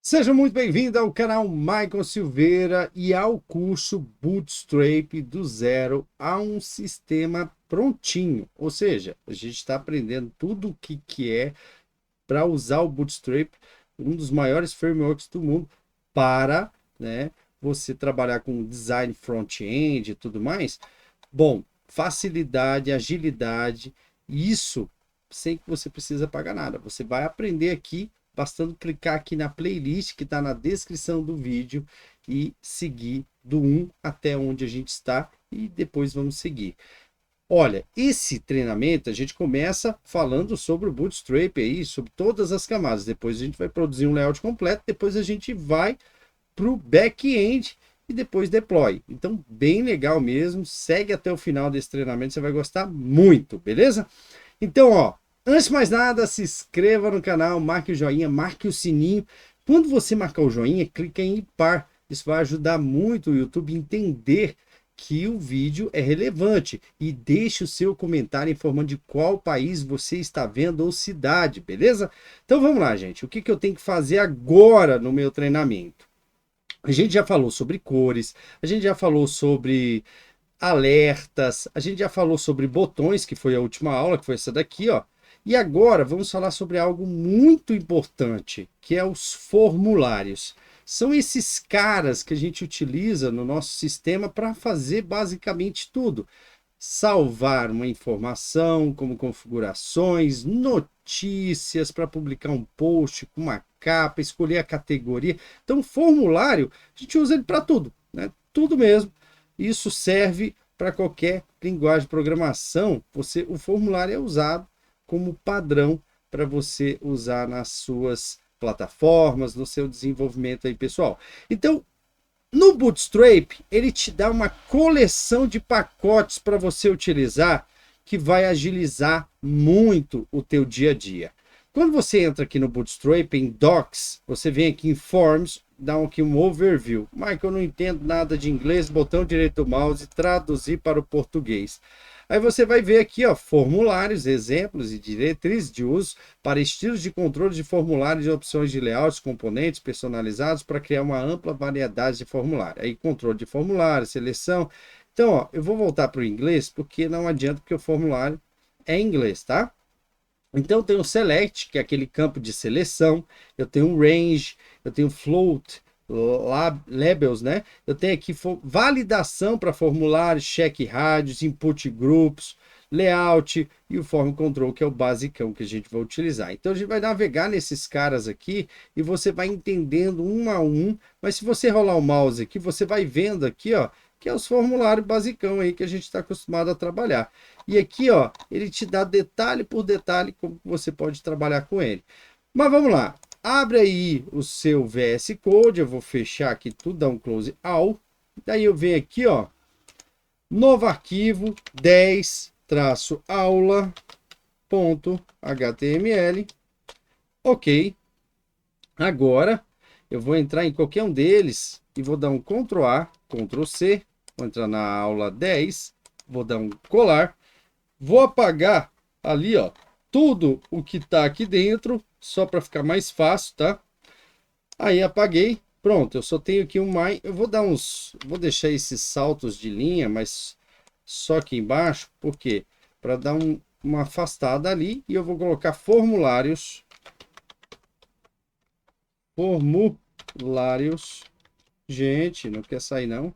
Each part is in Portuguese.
Seja muito bem-vindo ao canal Michael Silveira e ao curso Bootstrap do zero a um sistema prontinho. Ou seja, a gente está aprendendo tudo o que é para usar o Bootstrap, um dos maiores frameworks do mundo, para, né, você trabalhar com design front-end e tudo mais. Bom, facilidade, agilidade, isso sem que você precisa pagar nada. Você vai aprender aqui, bastando clicar aqui na playlist que está na descrição do vídeo e seguir do 1 até onde a gente está e depois vamos seguir. Olha, esse treinamento a gente começa falando sobre o Bootstrap aí, sobre todas as camadas. Depois a gente vai produzir um layout completo, depois a gente vai para o back-end e depois deploy. Então, bem legal mesmo. Segue até o final desse treinamento, você vai gostar muito, beleza? Então, ó, antes de mais nada, se inscreva no canal, marque o joinha, marque o sininho. Quando você marcar o joinha, clica em par. Isso vai ajudar muito o YouTube a entender que o vídeo é relevante e deixe o seu comentário informando de qual país você está vendo ou cidade, beleza? Então vamos lá, gente. O que eu tenho que fazer agora no meu treinamento? A gente já falou sobre cores, a gente já falou sobre alertas, a gente já falou sobre botões, que foi a última aula, que foi essa daqui, ó. E agora vamos falar sobre algo muito importante, que é os formulários. São esses caras que a gente utiliza no nosso sistema para fazer basicamente tudo. Salvar uma informação, como configurações, notícias para publicar um post com uma capa, escolher a categoria. Então, formulário, a gente usa ele para tudo, né? Tudo mesmo. Isso serve para qualquer linguagem de programação. O formulário é usado como padrão para você usar nas suas plataformas, no seu desenvolvimento aí, pessoal. Então, no Bootstrap, ele te dá uma coleção de pacotes para você utilizar que vai agilizar muito o teu dia a dia. Quando você entra aqui no Bootstrap, em Docs, você vem aqui em Forms, dá aqui um overview. Michael, eu não entendo nada de inglês, botão direito do mouse, traduzir para o português. Aí você vai ver aqui, ó, formulários, exemplos e diretrizes de uso para estilos de controle de formulários e opções de layouts, componentes personalizados para criar uma ampla variedade de formulário. Aí controle de formulário, seleção. Então, ó, eu vou voltar para o inglês porque não adianta porque o formulário é em inglês, tá? Então, eu tenho o select, que é aquele campo de seleção, eu tenho o range, eu tenho float, labels, né? Eu tenho aqui validação para formulários, check rádios, input grupos, layout e o form control, que é o basicão que a gente vai utilizar. Então, a gente vai navegar nesses caras aqui e você vai entendendo um a um, mas se você rolar o mouse aqui, você vai vendo aqui, ó, que é os formulários basicão aí que a gente está acostumado a trabalhar. E aqui, ó, ele te dá detalhe por detalhe como você pode trabalhar com ele. Mas vamos lá. Abre aí o seu VS Code. Eu vou fechar aqui tudo, dar um close all. Daí eu venho aqui, ó, novo arquivo 10-aula.html. Ok. Agora eu vou entrar em qualquer um deles e vou dar um Ctrl A, Ctrl C. Vou entrar na aula 10, vou dar um colar. Vou apagar ali, ó, tudo o que tá aqui dentro, só para ficar mais fácil, tá? Aí apaguei, pronto, eu só tenho aqui um mais, eu vou deixar esses saltos de linha, mas só aqui embaixo, por quê? Para dar uma afastada ali, e eu vou colocar formulários, gente, não quer sair não,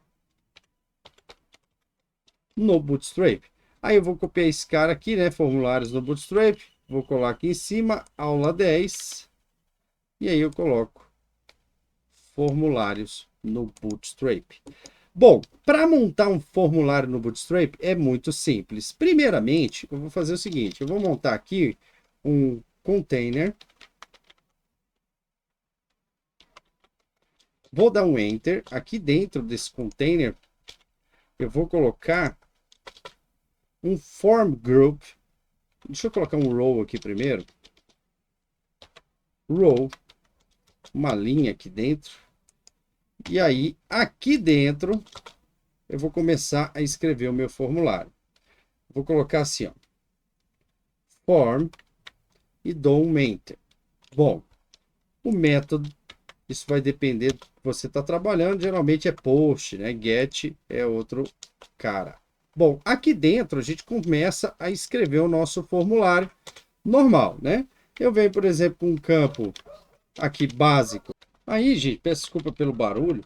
no Bootstrap. Aí eu vou copiar esse cara aqui, né? Formulários no Bootstrap. Vou colar aqui em cima, aula 10. E aí eu coloco formulários no Bootstrap. Bom, para montar um formulário no Bootstrap é muito simples. Primeiramente, eu vou fazer o seguinte. Eu vou montar aqui um container. Vou dar um Enter. Aqui dentro desse container, eu vou colocar um form group. Deixa eu colocar um row aqui primeiro. Row. Uma linha aqui dentro. E aí, aqui dentro, eu vou começar a escrever o meu formulário. Vou colocar assim, ó, form, e dou um enter. Bom, o método Isso vai depender do que você está trabalhando. Geralmente é post, né? Get é outro cara. Bom, aqui dentro a gente começa a escrever o nosso formulário normal, né? Eu venho, por exemplo, com um campo aqui básico. Aí, gente, peço desculpa pelo barulho.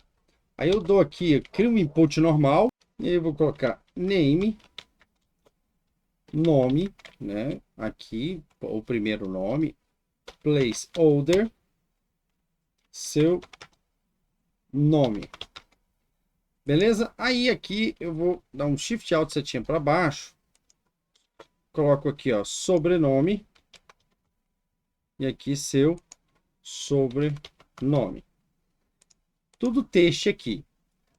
Aí eu dou aqui, crio um input normal. E aí eu vou colocar name, nome, né? Aqui, o primeiro nome, placeholder, seu nome. Beleza? Aí aqui eu vou dar um Shift Alt setinha para baixo. Coloco aqui, ó, sobrenome. E aqui seu sobrenome. Tudo texto aqui.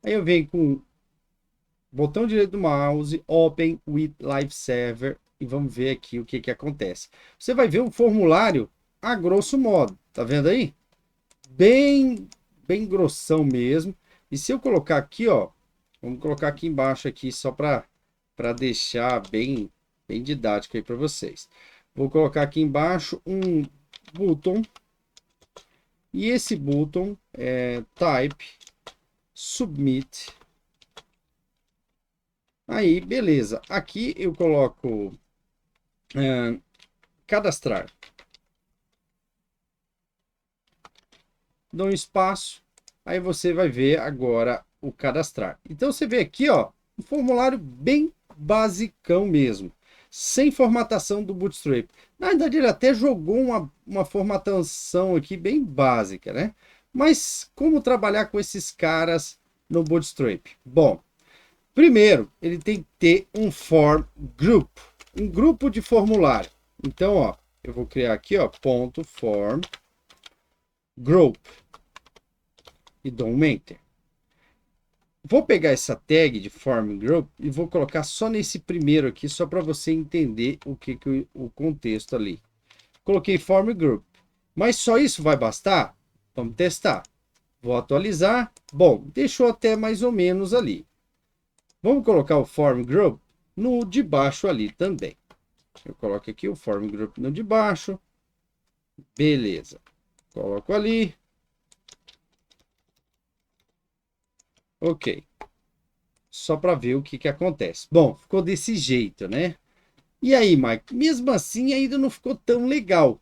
Aí eu venho com botão direito do mouse, Open with Live Server. E vamos ver aqui o que que acontece. Você vai ver o formulário a grosso modo. Tá vendo aí? Bem grossão mesmo. E se eu colocar aqui, ó, vamos colocar aqui embaixo aqui só para deixar bem didático aí para vocês. Vou colocar aqui embaixo um button e esse button é type submit. Aí, beleza. Aqui eu coloco cadastrar. Dou um espaço. Aí você vai ver agora o cadastrar. Então você vê aqui, ó, um formulário bem basicão mesmo, sem formatação do Bootstrap. Na verdade, ele até jogou uma formatação aqui bem básica, né? Mas como trabalhar com esses caras no Bootstrap? Bom, primeiro, ele tem que ter um form group, um grupo de formulário. Então, ó, eu vou criar aqui, ó, ponto form group e dou um enter. Vou pegar essa tag de form group e vou colocar só nesse primeiro aqui, só para você entender o contexto ali. Coloquei form group, mas só isso vai bastar? Vamos testar. Vou atualizar. Bom, deixou até mais ou menos ali. Vamos colocar o form group no de baixo ali também. Eu coloco aqui o form group no de baixo. Beleza. Coloco ali. Ok. Só para ver o que acontece. Bom, ficou desse jeito, né? E aí, Mike? Mesmo assim, ainda não ficou tão legal.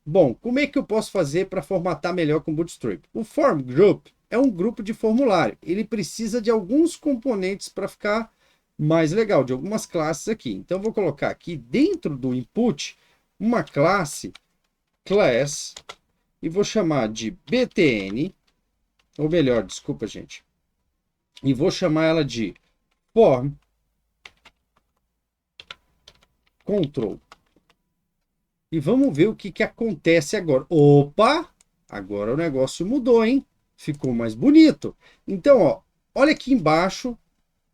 Bom, como é que eu posso fazer para formatar melhor com Bootstrap? O Form Group é um grupo de formulário. Ele precisa de alguns componentes para ficar mais legal, de algumas classes aqui. Então, vou colocar aqui dentro do input uma classe, class, e vou chamar de btn, ou melhor, desculpa, gente, e vou chamar ela de form control. E vamos ver o que acontece agora. Opa! Agora o negócio mudou, hein? Ficou mais bonito. Então, ó, olha aqui embaixo,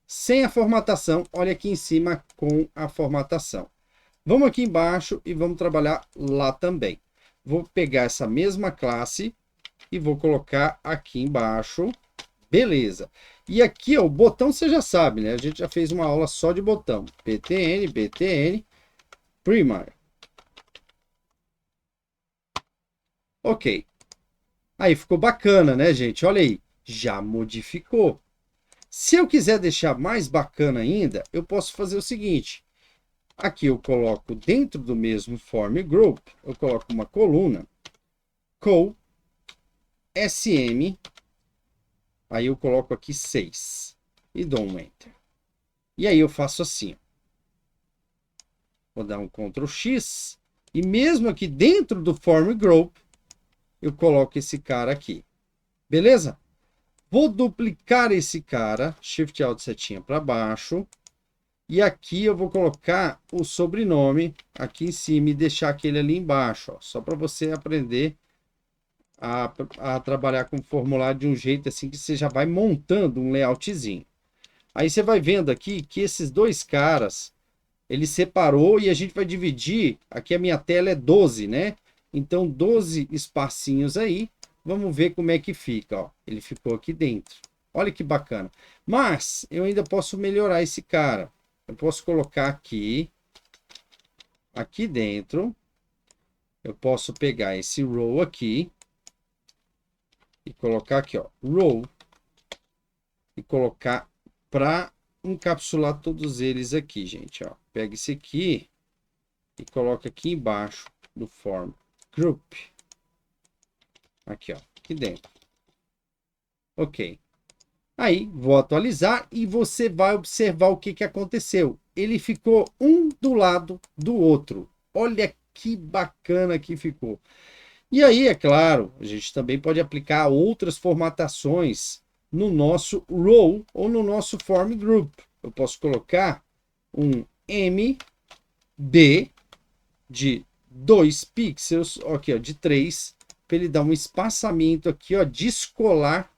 sem a formatação. Olha aqui em cima com a formatação. Vamos aqui embaixo e vamos trabalhar lá também. Vou pegar essa mesma classe e vou colocar aqui embaixo. Beleza. E aqui, ó, o botão você já sabe, né? A gente já fez uma aula só de botão. btn, primary. Ok. Aí ficou bacana, né, gente? Olha aí, já modificou. Se eu quiser deixar mais bacana ainda, eu posso fazer o seguinte. Aqui eu coloco dentro do mesmo form group, eu coloco uma coluna col sm, aí eu coloco aqui 6 e dou um enter. E aí eu faço assim. Vou dar um Ctrl X e mesmo aqui dentro do form group, eu coloco esse cara aqui. Beleza? Vou duplicar esse cara, Shift Alt setinha para baixo. E aqui eu vou colocar o sobrenome aqui em cima e deixar aquele ali embaixo, ó, só para você aprender a trabalhar com o formulário de um jeito assim que você já vai montando um layoutzinho. Aí você vai vendo aqui que esses dois caras, ele separou e a gente vai dividir, aqui a minha tela é 12, né? Então 12 espacinhos aí. Vamos ver como é que fica, ó. Ele ficou aqui dentro. Olha que bacana. Mas eu ainda posso melhorar esse cara. Eu posso colocar aqui dentro. Eu posso pegar esse row aqui. e colocar aqui, ó, row, e colocar para encapsular todos eles aqui, gente, ó. Pega esse aqui e coloca aqui embaixo do form group. Aqui, ó, aqui dentro. Ok. Aí, vou atualizar e você vai observar o que aconteceu. Ele ficou um do lado do outro. Olha que bacana que ficou. E aí, é claro, a gente também pode aplicar outras formatações no nosso row ou no nosso form group. Eu posso colocar um MB de 2 pixels, aqui, ó, de 3, para ele dar um espaçamento aqui, ó, descolar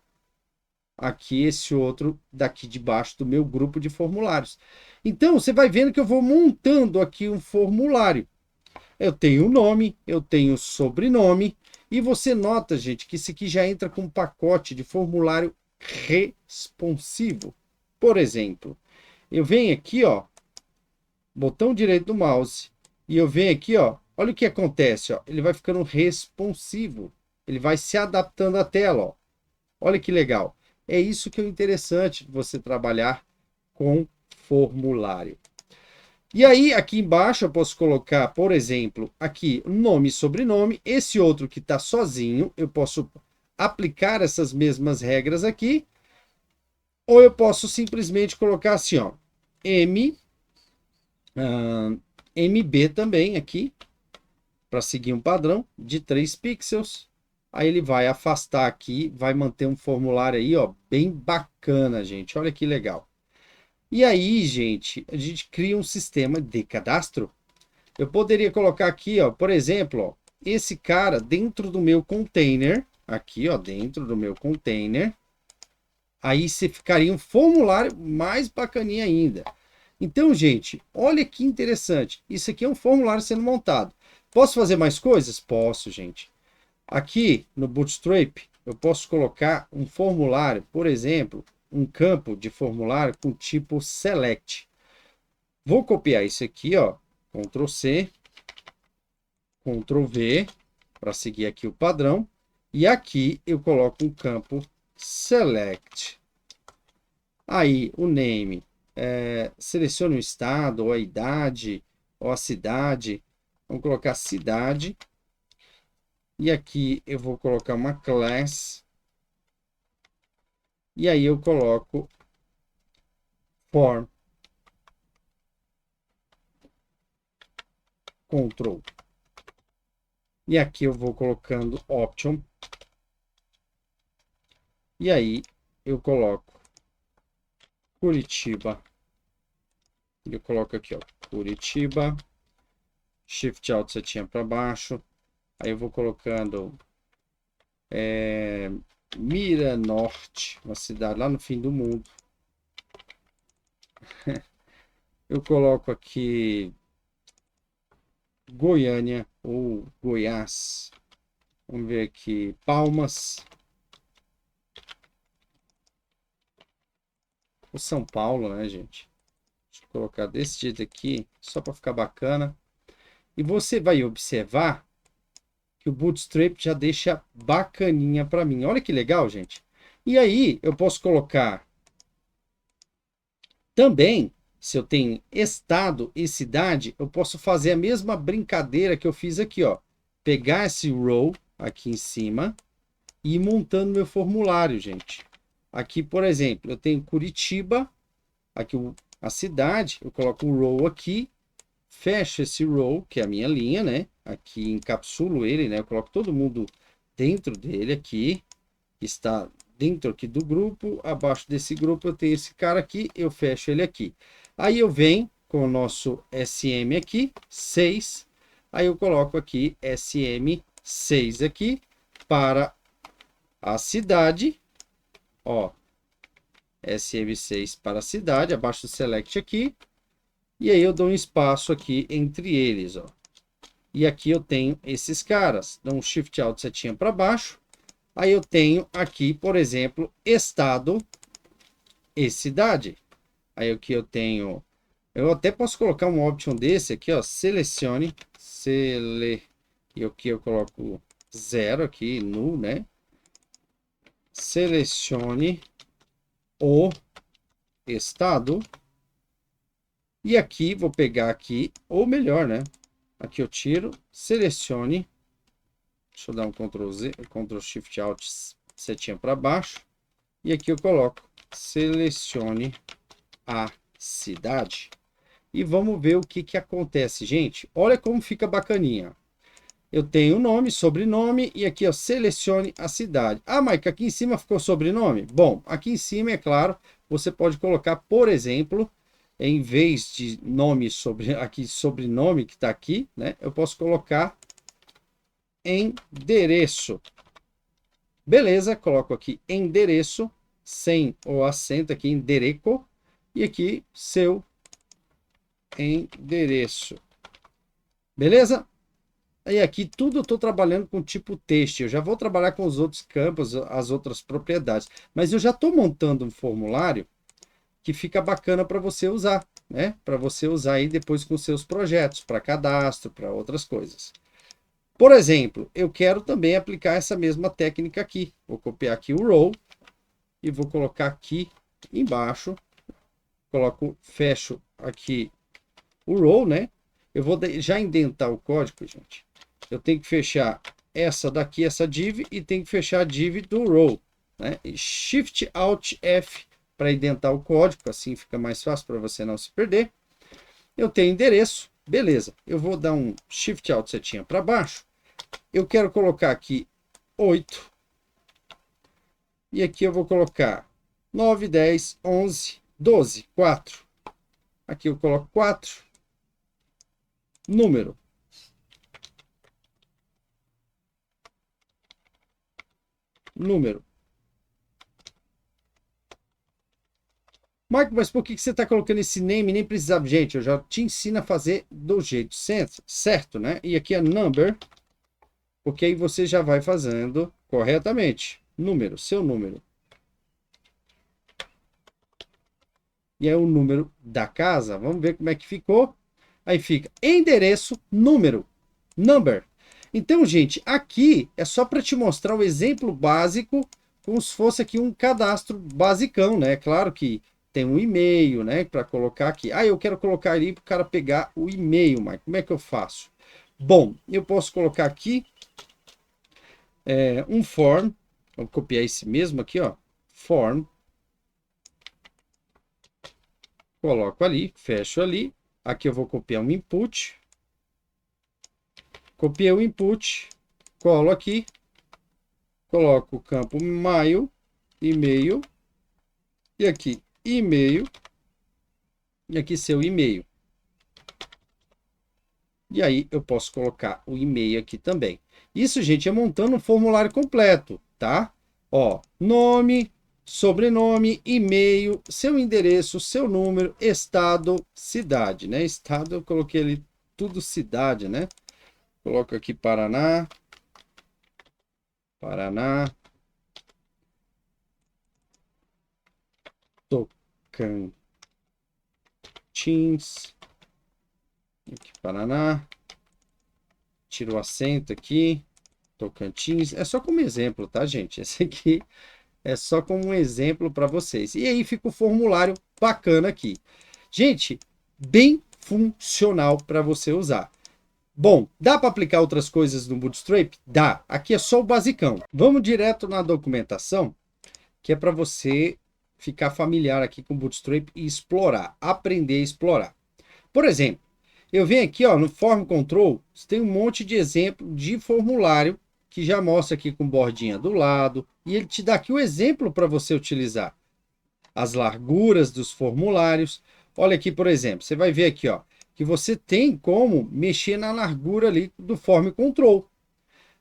aqui esse outro daqui de baixo do meu grupo de formulários. Então, você vai vendo que eu vou montando aqui um formulário. Eu tenho o nome, eu tenho o sobrenome, e você nota, gente, que isso aqui já entra com um pacote de formulário responsivo. Por exemplo, eu venho aqui, ó, botão direito do mouse, e eu venho aqui, ó, olha o que acontece, ó, ele vai ficando responsivo, ele vai se adaptando à tela, ó. Olha que legal. É isso que é interessante de você trabalhar com formulário. E aí, aqui embaixo, eu posso colocar, por exemplo, aqui nome e sobrenome. Esse outro que está sozinho, eu posso aplicar essas mesmas regras aqui. Ou eu posso simplesmente colocar assim, ó, MB também aqui, para seguir um padrão de 3 pixels. Aí ele vai afastar aqui, vai manter um formulário aí, ó, bem bacana, gente. Olha que legal. E aí, gente, a gente cria um sistema de cadastro. Eu poderia colocar aqui, ó, por exemplo, ó, esse cara dentro do meu container, aqui, ó, dentro do meu container. Aí você ficaria um formulário mais bacaninha ainda. Então, gente, olha que interessante. Isso aqui é um formulário sendo montado. Posso fazer mais coisas? Posso, gente. Aqui no Bootstrap, eu posso colocar um formulário, por exemplo, um campo de formulário com tipo select. Vou copiar isso aqui, ó, Ctrl C, Ctrl V, para seguir aqui o padrão. E aqui eu coloco um campo select. Aí o name, selecione o estado, ou a idade, ou a cidade. Vamos colocar cidade. E aqui eu vou colocar uma class. E aí eu coloco form. Control. E aqui eu vou colocando option. E aí eu coloco Curitiba. Eu coloco aqui, ó, Curitiba. Shift Alt setinha para baixo. Aí eu vou colocando Mira Norte, uma cidade lá no fim do mundo. Eu coloco aqui Goiânia ou Goiás. Vamos ver aqui, Palmas. O São Paulo, né, gente? Deixa eu colocar desse jeito aqui, só para ficar bacana. E você vai observar que o Bootstrap já deixa bacaninha para mim. Olha que legal, gente. E aí, eu posso colocar também, se eu tenho estado e cidade, eu posso fazer a mesma brincadeira que eu fiz aqui, ó. Pegar esse row aqui em cima e ir montando meu formulário, gente. Aqui, por exemplo, eu tenho Curitiba, aqui a cidade, eu coloco um row aqui, fecho esse row, que é a minha linha, né? Aqui encapsulo ele, né? Eu coloco todo mundo dentro dele aqui, que está dentro aqui do grupo. Abaixo desse grupo eu tenho esse cara aqui, eu fecho ele aqui. Aí eu venho com o nosso SM aqui, 6. Aí eu coloco aqui SM6 aqui para a cidade, ó. SM6 para a cidade, abaixo do select aqui. E aí eu dou um espaço aqui entre eles, ó. E aqui eu tenho esses caras. Dou um Shift Alt setinha para baixo. Aí eu tenho aqui, por exemplo, estado e cidade. Aí aqui eu tenho... Eu até posso colocar um option desse aqui, ó. Selecione. E aqui eu coloco 0 aqui, null, né? selecione o estado. E aqui, vou pegar aqui, ou melhor, né? Aqui eu tiro, selecione. Deixa eu dar um Ctrl Z, Ctrl Shift Alt, setinha para baixo. E aqui eu coloco, selecione a cidade. E vamos ver o que acontece, gente. Olha como fica bacaninha. Eu tenho nome, sobrenome, e aqui, ó, selecione a cidade. Ah, Mike, aqui em cima ficou sobrenome? Bom, aqui em cima, é claro, você pode colocar, por exemplo, em vez de nome, aqui, sobrenome, que está aqui, né? Eu posso colocar endereço. Beleza, coloco aqui endereço, sem o acento aqui, endereco, e aqui, seu endereço. Beleza? E aqui tudo eu estou trabalhando com tipo texto. Eu já vou trabalhar com os outros campos, as outras propriedades. Mas eu já estou montando um formulário que fica bacana para você usar, né? Para você usar aí depois com seus projetos, para cadastro, para outras coisas. Por exemplo, eu quero também aplicar essa mesma técnica aqui. Vou copiar aqui o row e vou colocar aqui embaixo. Coloco, fecho aqui o row, né? Eu vou já indentar o código, gente. Eu tenho que fechar essa daqui, essa div, e tenho que fechar a div do row, né? Shift Alt F para indentar o código, assim fica mais fácil para você não se perder. Eu tenho endereço, beleza. Eu vou dar um Shift Alt setinha para baixo. Eu quero colocar aqui 8. E aqui eu vou colocar 9, 10, 11, 12, 4. Aqui eu coloco 4. Número. Marco, mas por que você está colocando esse name? Nem precisava. Gente, eu já te ensino a fazer do jeito certo, né? E aqui é number, porque aí você já vai fazendo corretamente. Número, seu número. E é o número da casa. Vamos ver como é que ficou. Aí fica endereço, número, number. Então, gente, aqui é só para te mostrar o exemplo básico, como se fosse aqui um cadastro basicão, né? Claro que tem um e-mail, né? Para colocar aqui. Ah, eu quero colocar ali para o cara pegar o e-mail, mas como é que eu faço? Bom, eu posso colocar aqui um form. Vou copiar esse mesmo aqui, ó. Form. Coloco ali, fecho ali. Aqui eu vou copiar um input. Copiei o input, colo aqui, coloco o campo mail, e-mail, e aqui e-mail, e aqui seu e-mail. E aí eu posso colocar o e-mail aqui também. Isso, gente, é montando um formulário completo, tá? Ó, nome, sobrenome, e-mail, seu endereço, seu número, estado, cidade, né? Estado eu coloquei ali tudo cidade, né? Coloco aqui Paraná. Tocantins. Aqui, Paraná. Tiro o acento aqui. Tocantins. É só como exemplo, tá, gente? Esse aqui é só como um exemplo para vocês. E aí fica o formulário bacana aqui. Gente, bem funcional para você usar. Bom, dá para aplicar outras coisas no Bootstrap? Dá. Aqui é só o basicão. Vamos direto na documentação, que é para você ficar familiar aqui com o Bootstrap e explorar, aprender a explorar. Por exemplo, eu venho aqui ó, no Form Control, você tem um monte de exemplo de formulário que já mostra aqui com bordinha do lado, e ele te dá aqui o exemplo para você utilizar. As larguras dos formulários. Olha aqui, por exemplo, você vai ver aqui, ó, que você tem como mexer na largura ali do Form Control.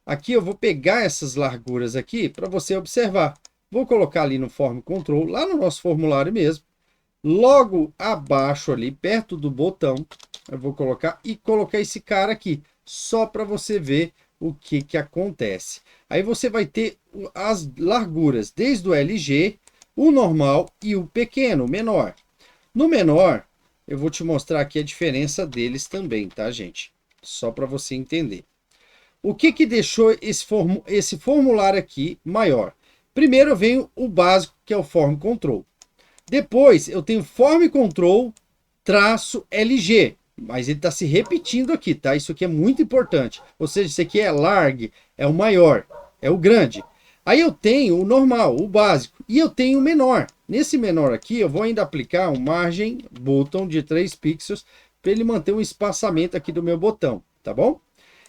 Aqui eu vou pegar essas larguras aqui para você observar. Vou colocar ali no Form Control, lá no nosso formulário mesmo. Logo abaixo ali, perto do botão, eu vou colocar esse cara aqui, só para você ver o que acontece. Aí você vai ter as larguras, desde o LG, o normal e o pequeno, o menor. No menor, eu vou te mostrar aqui a diferença deles também, tá, gente? Só para você entender. O que deixou esse formulário aqui maior? Primeiro vem o básico, que é o Form Control. Depois eu tenho Form Control traço LG, mas ele está se repetindo aqui, tá? Isso aqui é muito importante. Ou seja, isso aqui é large, é o maior, é o grande. Aí eu tenho o normal, o básico, e eu tenho o menor. Nesse menor aqui, eu vou ainda aplicar um margem button de 3 pixels para ele manter um espaçamento aqui do meu botão, tá bom?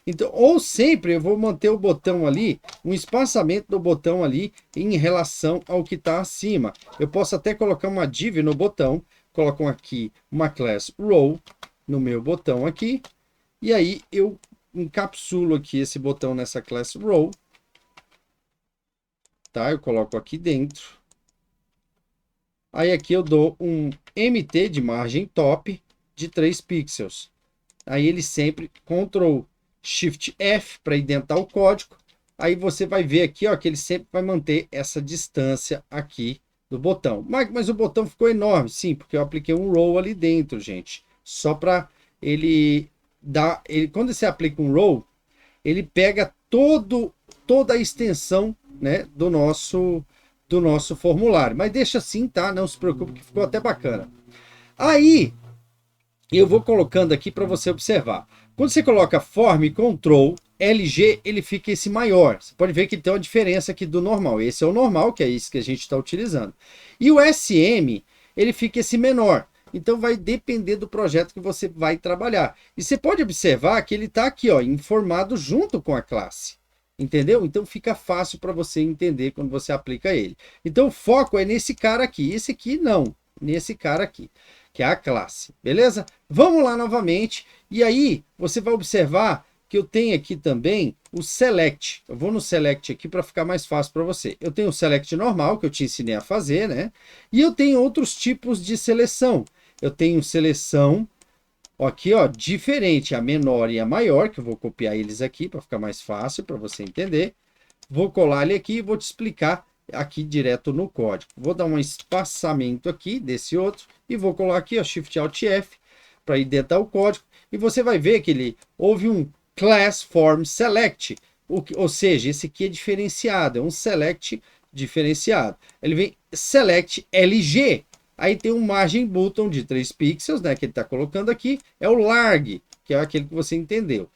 Então, ou sempre eu vou manter o botão ali, um espaçamento do botão ali em relação ao que está acima. Eu posso até colocar uma div no botão, coloco aqui uma class row no meu botão aqui, e aí eu encapsulo aqui esse botão nessa class row, tá? Eu coloco aqui dentro. Aí aqui eu dou um MT de margem top de 3 pixels. Aí ele sempre Ctrl Shift F para indentar o código. Aí você vai ver aqui, ó, que ele sempre vai manter essa distância aqui do botão. Mas o botão ficou enorme, sim, porque eu apliquei um row ali dentro, gente. Só para ele dar, quando você aplica um row, ele pega toda a extensão, né, do nosso formulário. Mas deixa assim, tá? Não se preocupe que ficou até bacana. Aí eu vou colocando aqui para você observar. Quando você coloca Form Control LG, ele fica esse maior. Você pode ver que tem uma diferença aqui do normal. Esse é o normal, que é isso que a gente está utilizando. E o SM, ele fica esse menor. Então vai depender do projeto que você vai trabalhar. E você pode observar que ele está aqui, ó, informado junto com a classe. Entendeu? Então fica fácil para você entender quando você aplica ele. Então o foco é nesse cara aqui. Esse aqui não. Nesse cara aqui, que é a classe. Beleza? Vamos lá novamente. E aí você vai observar que eu tenho aqui também o select. Eu vou no select aqui para ficar mais fácil para você. Eu tenho o select normal, que eu te ensinei a fazer, né? E eu tenho outros tipos de seleção. Eu tenho seleção, aqui, ó, diferente, a menor e a maior, que eu vou copiar eles aqui para ficar mais fácil para você entender. Vou colar ele aqui e vou te explicar aqui direto no código. Vou dar um espaçamento aqui desse outro e vou colar aqui, ó, Shift Alt F para indentar o código. E você vai ver que houve um class form select, ou seja, esse aqui é diferenciado, é um select diferenciado. Ele vem select LG. Aí tem um margem button de 3 pixels, né, que ele está colocando aqui, é o larg, que é aquele que você entendeu.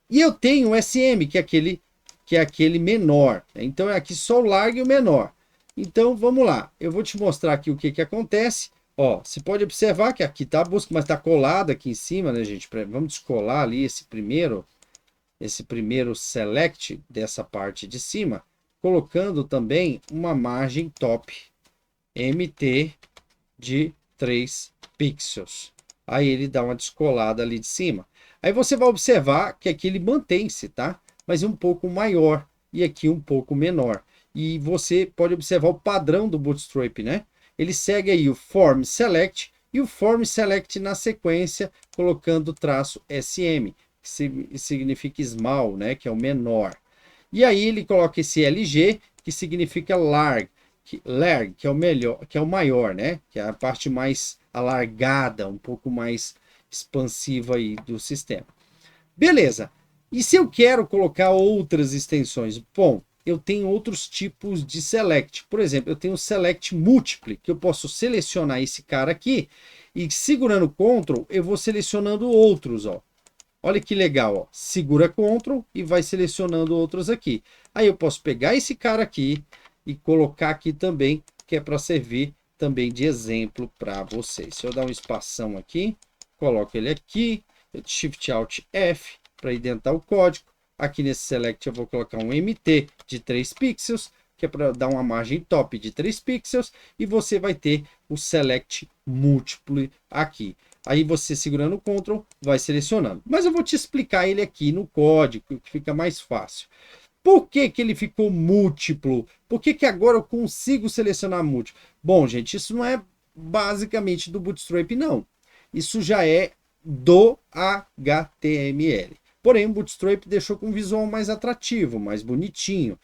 E eu tenho o SM, que é aquele menor. Então é aqui só o larg e o menor. Então vamos lá, eu vou te mostrar aqui o que acontece. Ó, você pode observar que aqui está a busca, mas está colado aqui em cima, né, gente? Vamos descolar ali esse primeiro select dessa parte de cima, colocando também uma margem top MT de 3 pixels. Aí ele dá uma descolada ali de cima. Aí você vai observar que aqui ele mantém-se, tá? Mas um pouco maior e aqui um pouco menor. E você pode observar o padrão do Bootstrap, né? Ele segue aí o Form Select e o Form Select na sequência, colocando traço SM, que significa small, né? Que é o menor. E aí ele coloca esse LG, que significa large, que é o melhor, que é o maior, né? Que é a parte mais alargada, um pouco mais expansiva aí do sistema. Beleza. E se eu quero colocar outras extensões? Bom, eu tenho outros tipos de select. Por exemplo, eu tenho o select múltiplo, que eu posso selecionar esse cara aqui e segurando Ctrl, eu vou selecionando outros, ó. Olha que legal, ó. Segura Ctrl e vai selecionando outros aqui. Aí eu posso pegar esse cara aqui e colocar aqui também, que é para servir também de exemplo para vocês. Se eu dar um espação aqui, coloco ele aqui, Shift Alt F para indentar o código. Aqui nesse select eu vou colocar um MT de 3 pixels, que é para dar uma margem top de 3 pixels, e você vai ter o select múltiplo aqui. Aí você segurando o Ctrl vai selecionando. Mas eu vou te explicar ele aqui no código, que fica mais fácil. Por que ele ficou múltiplo? Por que agora eu consigo selecionar múltiplo? Bom, gente, isso não é basicamente do Bootstrap, não. Isso já é do HTML. Porém, o Bootstrap deixou com um visual mais atrativo, mais bonitinho.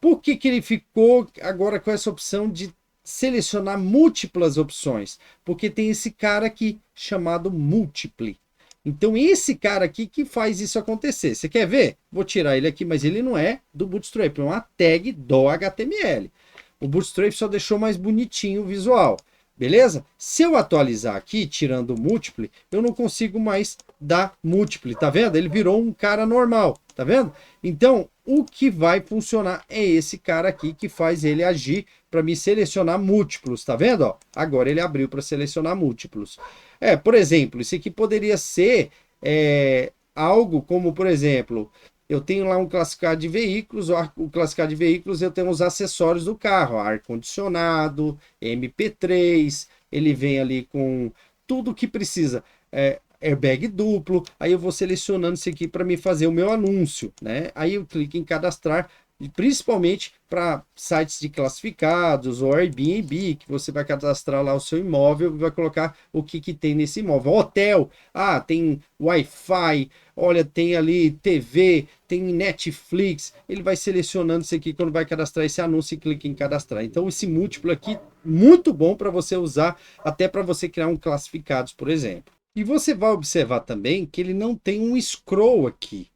Por que ele ficou agora com essa opção de selecionar múltiplas opções? Porque tem esse cara aqui chamado Multiply. Então esse cara aqui que faz isso acontecer. Você quer ver? Vou tirar ele aqui, mas ele não é do Bootstrap, é uma tag do HTML. O Bootstrap só deixou mais bonitinho o visual. Beleza? Se eu atualizar aqui, tirando o múltiplo, eu não consigo mais dar múltiplo, tá vendo? Ele virou um cara normal, tá vendo? Então, o que vai funcionar é esse cara aqui que faz ele agir para me selecionar múltiplos, tá vendo? Ó, agora ele abriu para selecionar múltiplos. Por exemplo, isso aqui poderia ser algo como, por exemplo, eu tenho lá um classificado de veículos, o classificado de veículos eu tenho os acessórios do carro, ar-condicionado, MP3, ele vem ali com tudo que precisa, airbag duplo, aí eu vou selecionando isso aqui para me fazer o meu anúncio, né? Aí eu clico em cadastrar, principalmente para sites de classificados ou Airbnb, que você vai cadastrar lá o seu imóvel e vai colocar o que tem nesse imóvel. Hotel, tem Wi-Fi, olha, tem ali TV, tem Netflix, ele vai selecionando isso aqui quando vai cadastrar esse anúncio e clica em cadastrar. Então esse múltiplo aqui, muito bom para você usar, até para você criar um classificados, por exemplo. E você vai observar também que ele não tem um scroll aqui.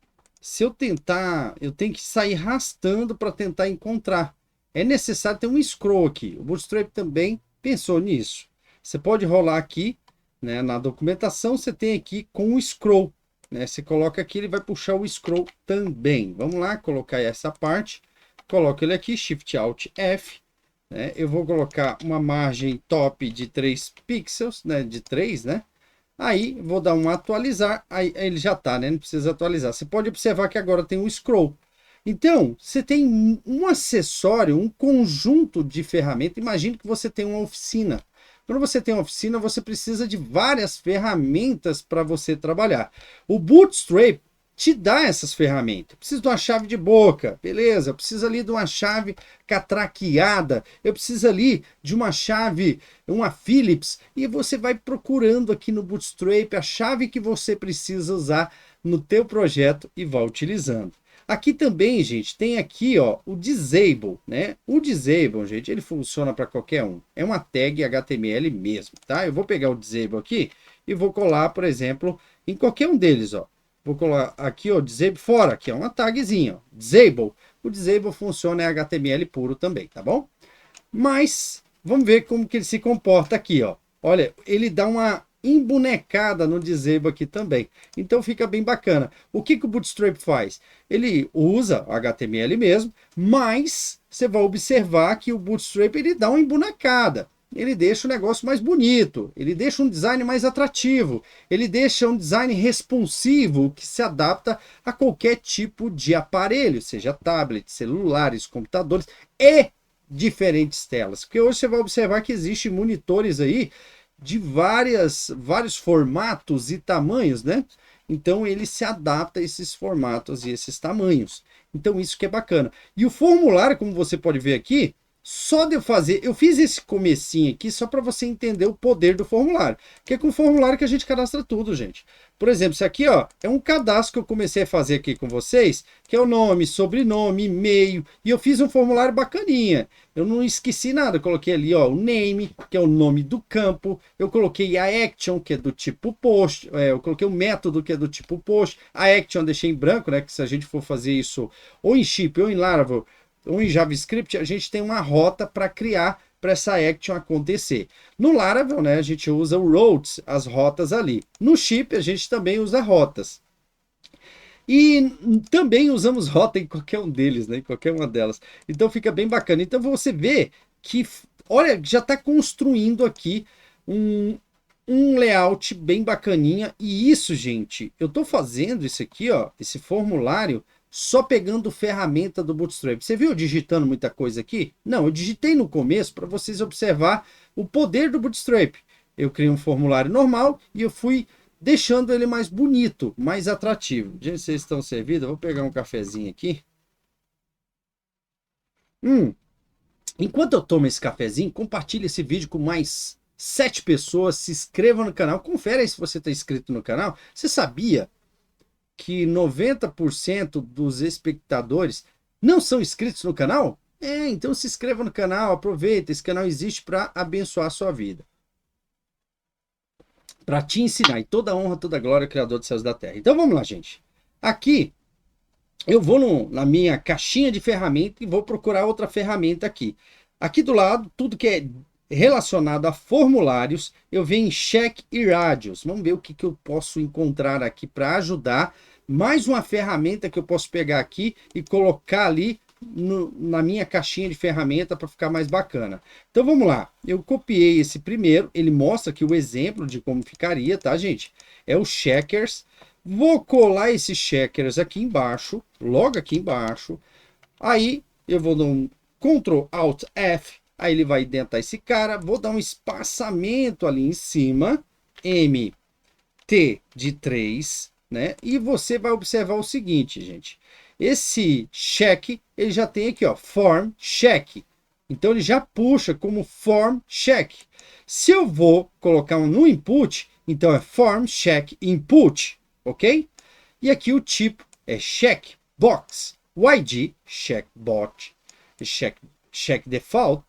Se eu tentar, eu tenho que sair arrastando para tentar encontrar. É necessário ter um scroll aqui. O Bootstrap também pensou nisso. Você pode rolar aqui, né, na documentação, você tem aqui com o scroll. Né? Você coloca aqui, ele vai puxar o scroll também. Vamos lá, colocar essa parte. Coloco ele aqui, Shift Alt F. Né? Eu vou colocar uma margem top de 3 pixels, né, de 3, né? Aí vou dar um atualizar, aí ele já está, né? Não precisa atualizar. Você pode observar que agora tem um scroll. Então, você tem um acessório, um conjunto de ferramentas. Imagine que você tem uma oficina. Quando você tem uma oficina, você precisa de várias ferramentas para você trabalhar. O Bootstrap te dá essas ferramentas. Eu preciso de uma chave de boca, beleza? Eu preciso ali de uma chave catraqueada, eu preciso ali de uma chave, uma Phillips, e você vai procurando aqui no Bootstrap a chave que você precisa usar no teu projeto e vai utilizando. Aqui também, gente, tem aqui, ó, o Disable, né? O Disable, gente, ele funciona para qualquer um. É uma tag HTML mesmo, tá? Eu vou pegar o Disable aqui e vou colar, por exemplo, em qualquer um deles, ó. Vou colar aqui, ó, Disable fora, que é uma tagzinha, ó, Disable. O Disable funciona em HTML puro também, tá bom? Mas, vamos ver como que ele se comporta aqui, ó. Olha, ele dá uma embonecada no Disable aqui também. Então fica bem bacana. O que o Bootstrap faz? Ele usa HTML mesmo, mas você vai observar que o Bootstrap ele dá uma embonecada. Ele deixa o negócio mais bonito, ele deixa um design mais atrativo, ele deixa um design responsivo que se adapta a qualquer tipo de aparelho, seja tablet, celulares, computadores e diferentes telas. Porque hoje você vai observar que existem monitores aí de vários formatos e tamanhos, né? Então ele se adapta a esses formatos e esses tamanhos. Então isso que é bacana. E o formulário, como você pode ver aqui, só de eu fazer, eu fiz esse comecinho aqui só para você entender o poder do formulário, que é com o formulário que a gente cadastra tudo, gente. Por exemplo, isso aqui, ó, é um cadastro que eu comecei a fazer aqui com vocês, que é o nome, sobrenome, e-mail, e eu fiz um formulário bacaninha. Eu não esqueci nada, eu coloquei ali, ó, o name, que é o nome do campo, eu coloquei a action, que é do tipo post, eu coloquei o método, que é do tipo post, a action eu deixei em branco, né, que se a gente for fazer isso ou em Chip ou em Laravel, ou em JavaScript, a gente tem uma rota para criar para essa action acontecer. No Laravel, né, a gente usa o routes, as rotas ali. No Chip, a gente também usa rotas. E também usamos rota em qualquer um deles, né, em qualquer uma delas. Então fica bem bacana. Então você vê que, olha, já está construindo aqui um layout bem bacaninha. E isso, gente, eu estou fazendo isso aqui, ó, esse formulário, só pegando ferramenta do Bootstrap. Você viu eu digitando muita coisa aqui? Não, eu digitei no começo para vocês observar o poder do Bootstrap. Eu criei um formulário normal e eu fui deixando ele mais bonito, mais atrativo. Gente, vocês estão servidos? Eu vou pegar um cafezinho aqui. Enquanto eu tomo esse cafezinho, compartilhe esse vídeo com mais 7 pessoas, se inscreva no canal, confere aí se você está inscrito no canal. Você sabia que 90% dos espectadores não são inscritos no canal? Então se inscreva no canal, aproveita, esse canal existe para abençoar a sua vida. Para te ensinar, e toda honra, toda glória ao Criador dos céus e da terra. Então vamos lá, gente. Aqui, eu vou na minha caixinha de ferramenta e vou procurar outra ferramenta aqui. Aqui do lado, tudo que é relacionado a formulários, eu venho em cheque e radius. Vamos ver o que eu posso encontrar aqui para ajudar. Mais uma ferramenta que eu posso pegar aqui e colocar ali na minha caixinha de ferramenta para ficar mais bacana. Então vamos lá, eu copiei esse primeiro, ele mostra aqui o exemplo de como ficaria, tá, gente? É o checkers. Vou colar esses checkers aqui embaixo, logo aqui embaixo. Aí eu vou dar um Ctrl Alt F, aí ele vai indentar esse cara, vou dar um espaçamento ali em cima, MT de 3, né? E você vai observar o seguinte, gente. Esse check, ele já tem aqui, ó, form check. Então ele já puxa como form check. Se eu vou colocar um no input, então é form check input, ok? E aqui o tipo é check box, YD check bot, check default.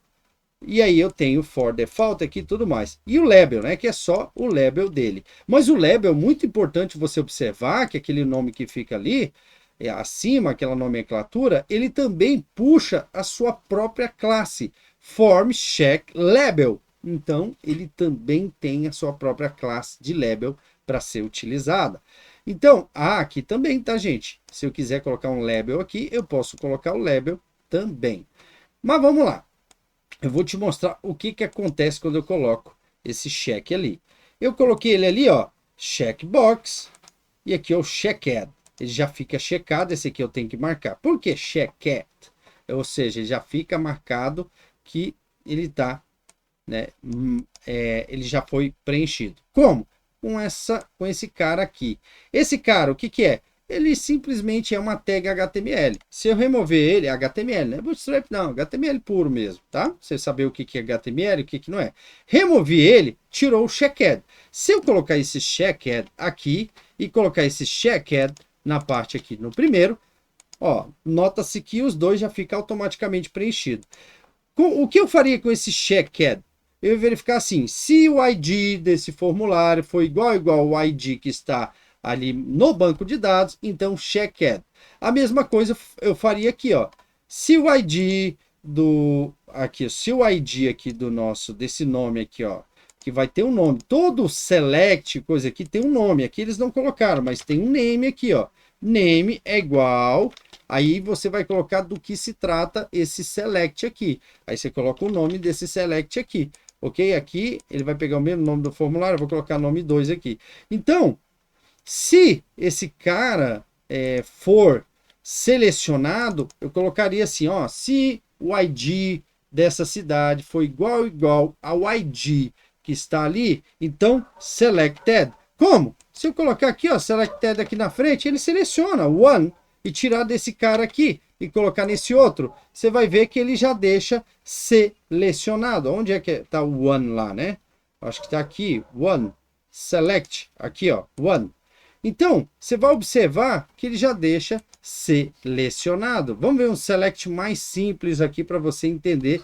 E aí eu tenho for default aqui e tudo mais. E o label, né? Que é só o label dele. Mas o label é muito importante você observar que aquele nome que fica ali, acima, aquela nomenclatura, ele também puxa a sua própria classe. Form check label. Então, ele também tem a sua própria classe de label para ser utilizada. Então, aqui também, tá, gente? Se eu quiser colocar um label aqui, eu posso colocar o label também. Mas vamos lá. Eu vou te mostrar o que acontece quando eu coloco esse check ali. Eu coloquei ele ali, ó, checkbox, e aqui é o checked. Ele já fica checado, esse aqui eu tenho que marcar. Por que checked? Ou seja, ele já fica marcado que ele tá, né, ele já foi preenchido. Como? Com esse cara aqui. Esse cara, o que é? Ele simplesmente é uma tag HTML. Se eu remover ele, é HTML, né? Bootstrap não, HTML puro mesmo, tá? Você saber o que é HTML e o que não é. Removi ele, tirou o checked. Se eu colocar esse checked aqui e colocar esse checked na parte aqui no primeiro, ó, nota-se que os dois já ficam automaticamente preenchidos. O que eu faria com esse checked? Eu ia verificar assim, se o ID desse formulário foi igual ao ID que está ali no banco de dados, então checked. A mesma coisa eu faria aqui, ó. Se o ID se o ID aqui desse nome aqui, ó, que vai ter um nome, todo select, coisa aqui tem um nome, aqui eles não colocaram, mas tem um name aqui, ó. Name é igual, aí você vai colocar do que se trata esse select aqui. Aí você coloca o nome desse select aqui, ok? Aqui ele vai pegar o mesmo nome do formulário, eu vou colocar nome 2 aqui. Então, se esse cara for selecionado, eu colocaria assim, ó, se o ID dessa cidade for igual ao ID que está ali, então selected. Como? Se eu colocar aqui, ó, selected aqui na frente, ele seleciona o one e tirar desse cara aqui e colocar nesse outro, você vai ver que ele já deixa selecionado. Onde é que está o one lá, né? Acho que está aqui, one, select, aqui, ó, one. Então, você vai observar que ele já deixa selecionado. Vamos ver um select mais simples aqui para você entender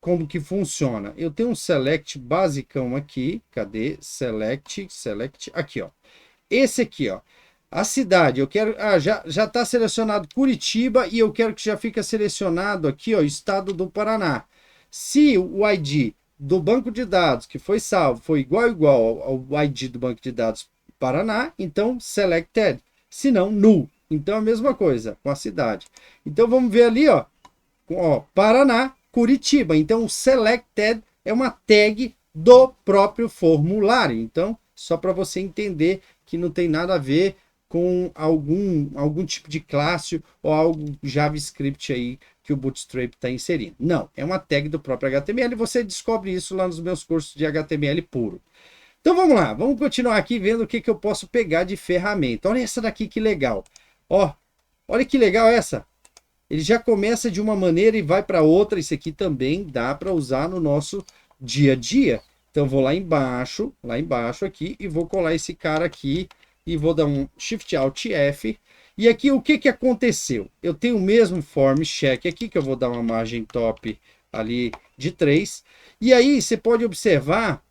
como que funciona. Eu tenho um select basicão aqui. Cadê? Select, aqui, ó. Esse aqui, ó. A cidade, eu quero... já está selecionado Curitiba e eu quero que já fique selecionado aqui, ó, estado do Paraná. Se o ID do banco de dados que foi salvo foi igual ao ID do banco de dados Paraná, então selected, se não null. Então a mesma coisa com a cidade. Então vamos ver ali, ó, Paraná, Curitiba. Então o selected é uma tag do próprio formulário. Então, só para você entender que não tem nada a ver com algum tipo de classe ou algo JavaScript aí que o Bootstrap está inserindo. Não, é uma tag do próprio HTML e você descobre isso lá nos meus cursos de HTML puro. Então vamos lá, vamos continuar aqui vendo o que eu posso pegar de ferramenta. Olha essa daqui que legal. Ó, olha que legal essa. Ele já começa de uma maneira e vai para outra. Isso aqui também dá para usar no nosso dia a dia. Então vou lá embaixo aqui e vou colar esse cara aqui e vou dar um Shift Alt F. E aqui o que aconteceu? Eu tenho o mesmo form check aqui, que eu vou dar uma margem top ali de 3. E aí você pode observar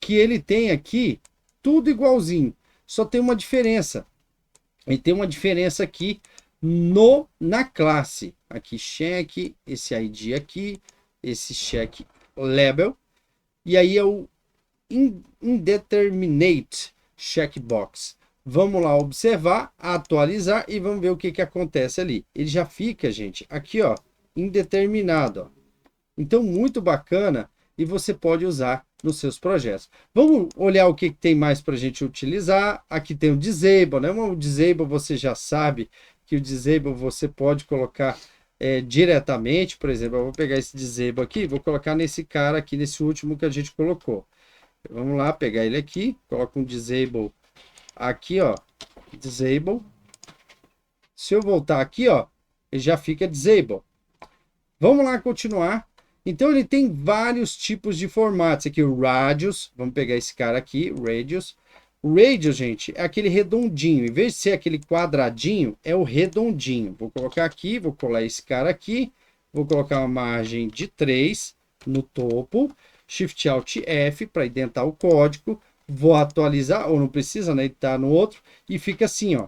que ele tem aqui tudo igualzinho, só tem uma diferença. Ele tem uma diferença aqui na classe. Aqui check, esse ID aqui, esse check label. E aí é o indeterminate checkbox. Vamos lá observar, atualizar e vamos ver o que acontece ali. Ele já fica, gente, aqui, ó, indeterminado, ó. Então, muito bacana e você pode usar nos seus projetos. Vamos olhar o que tem mais para a gente utilizar. Aqui tem o disable, né? O disable você já sabe que o disable você pode colocar diretamente. Por exemplo, eu vou pegar esse disable aqui, vou colocar nesse cara aqui, nesse último que a gente colocou. Vamos lá, pegar ele aqui, coloca um disable aqui, ó, disable. Se eu voltar aqui, ó, ele já fica disable. Vamos lá continuar. Então ele tem vários tipos de formatos. Aqui o radius, vamos pegar esse cara aqui, radius. O radius, gente, é aquele redondinho. Em vez de ser aquele quadradinho, é o redondinho. Vou colocar aqui, vou colar esse cara aqui. Vou colocar uma margem de 3 no topo. Shift Alt F para identar o código. Vou atualizar, ou não precisa, né? Ele tá no outro. E fica assim, ó.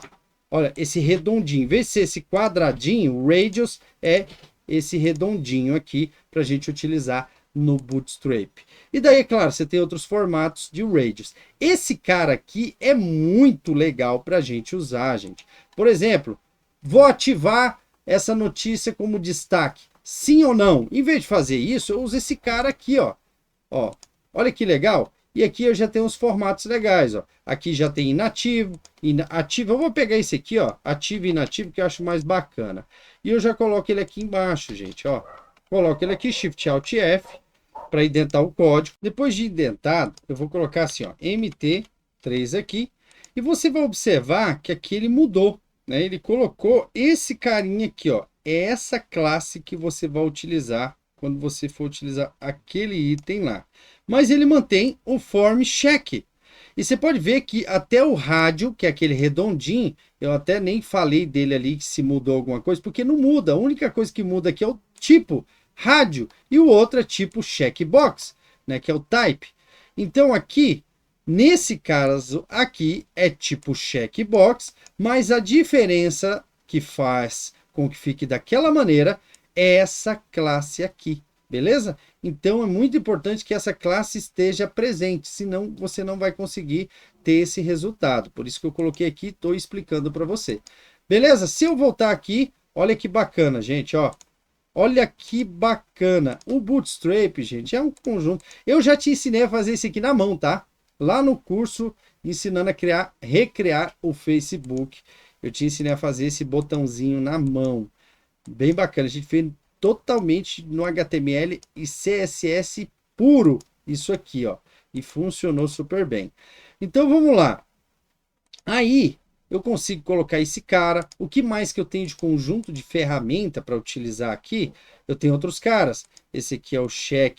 Olha, esse redondinho. Em vez de ser esse quadradinho, o radius é esse redondinho aqui para a gente utilizar no Bootstrap. E daí, é claro, você tem outros formatos de radius. Esse cara aqui é muito legal para a gente usar, gente. Por exemplo, vou ativar essa notícia como destaque. Sim ou não? Em vez de fazer isso, eu uso esse cara aqui, ó. Ó, olha que legal. E aqui eu já tenho os formatos legais, ó. Aqui já tem inativo, ativo. Eu vou pegar esse aqui, ó, ativo e inativo, que eu acho mais bacana. E eu já coloco ele aqui embaixo, gente, ó. Coloco ele aqui, Shift Alt F, para indentar o código. Depois de indentado, eu vou colocar assim, ó, MT3 aqui. E você vai observar que aqui ele mudou, né? Ele colocou esse carinha aqui, ó. É essa classe que você vai utilizar quando você for utilizar aquele item lá. Mas ele mantém o form check. E você pode ver que até o rádio, que é aquele redondinho, eu até nem falei dele ali que se mudou alguma coisa, porque não muda. A única coisa que muda aqui é o tipo rádio e o outro é tipo checkbox, né, que é o type. Então aqui, nesse caso aqui, é tipo checkbox, mas a diferença que faz com que fique daquela maneira é essa classe aqui, beleza? Então é muito importante que essa classe esteja presente, senão você não vai conseguir ter esse resultado. Por isso que eu coloquei aqui, estou explicando para você. Beleza? Se eu voltar aqui, olha que bacana, gente, ó. Olha que bacana. O Bootstrap, gente, é um conjunto. Eu já te ensinei a fazer isso aqui na mão, tá? Lá no curso, ensinando a recriar o Facebook. Eu te ensinei a fazer esse botãozinho na mão. Bem bacana. A gente fez totalmente no HTML e CSS puro. Isso aqui, ó. E funcionou super bem. Então, vamos lá. Aí, eu consigo colocar esse cara. O que mais que eu tenho de conjunto de ferramenta para utilizar aqui? Eu tenho outros caras. Esse aqui é o check,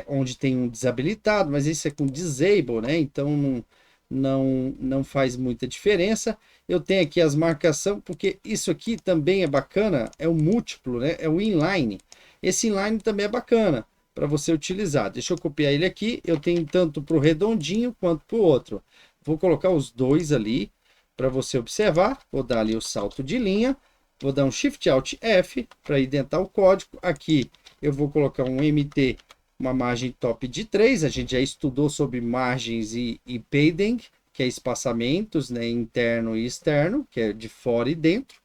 onde tem um desabilitado, mas esse é com disable, né? Então não faz muita diferença. Eu tenho aqui as marcação, porque isso aqui também é bacana, é o múltiplo, né? É o inline. Esse inline também é bacana para você utilizar. Deixa eu copiar ele aqui. Eu tenho tanto para o redondinho quanto para o outro. Vou colocar os dois ali para você observar. Vou dar ali o salto de linha. Vou dar um Shift Alt F para identar o código. Aqui eu vou colocar um MT, uma margem top de 3. A gente já estudou sobre margens e padding, que é espaçamentos, né, interno e externo, que é de fora e dentro.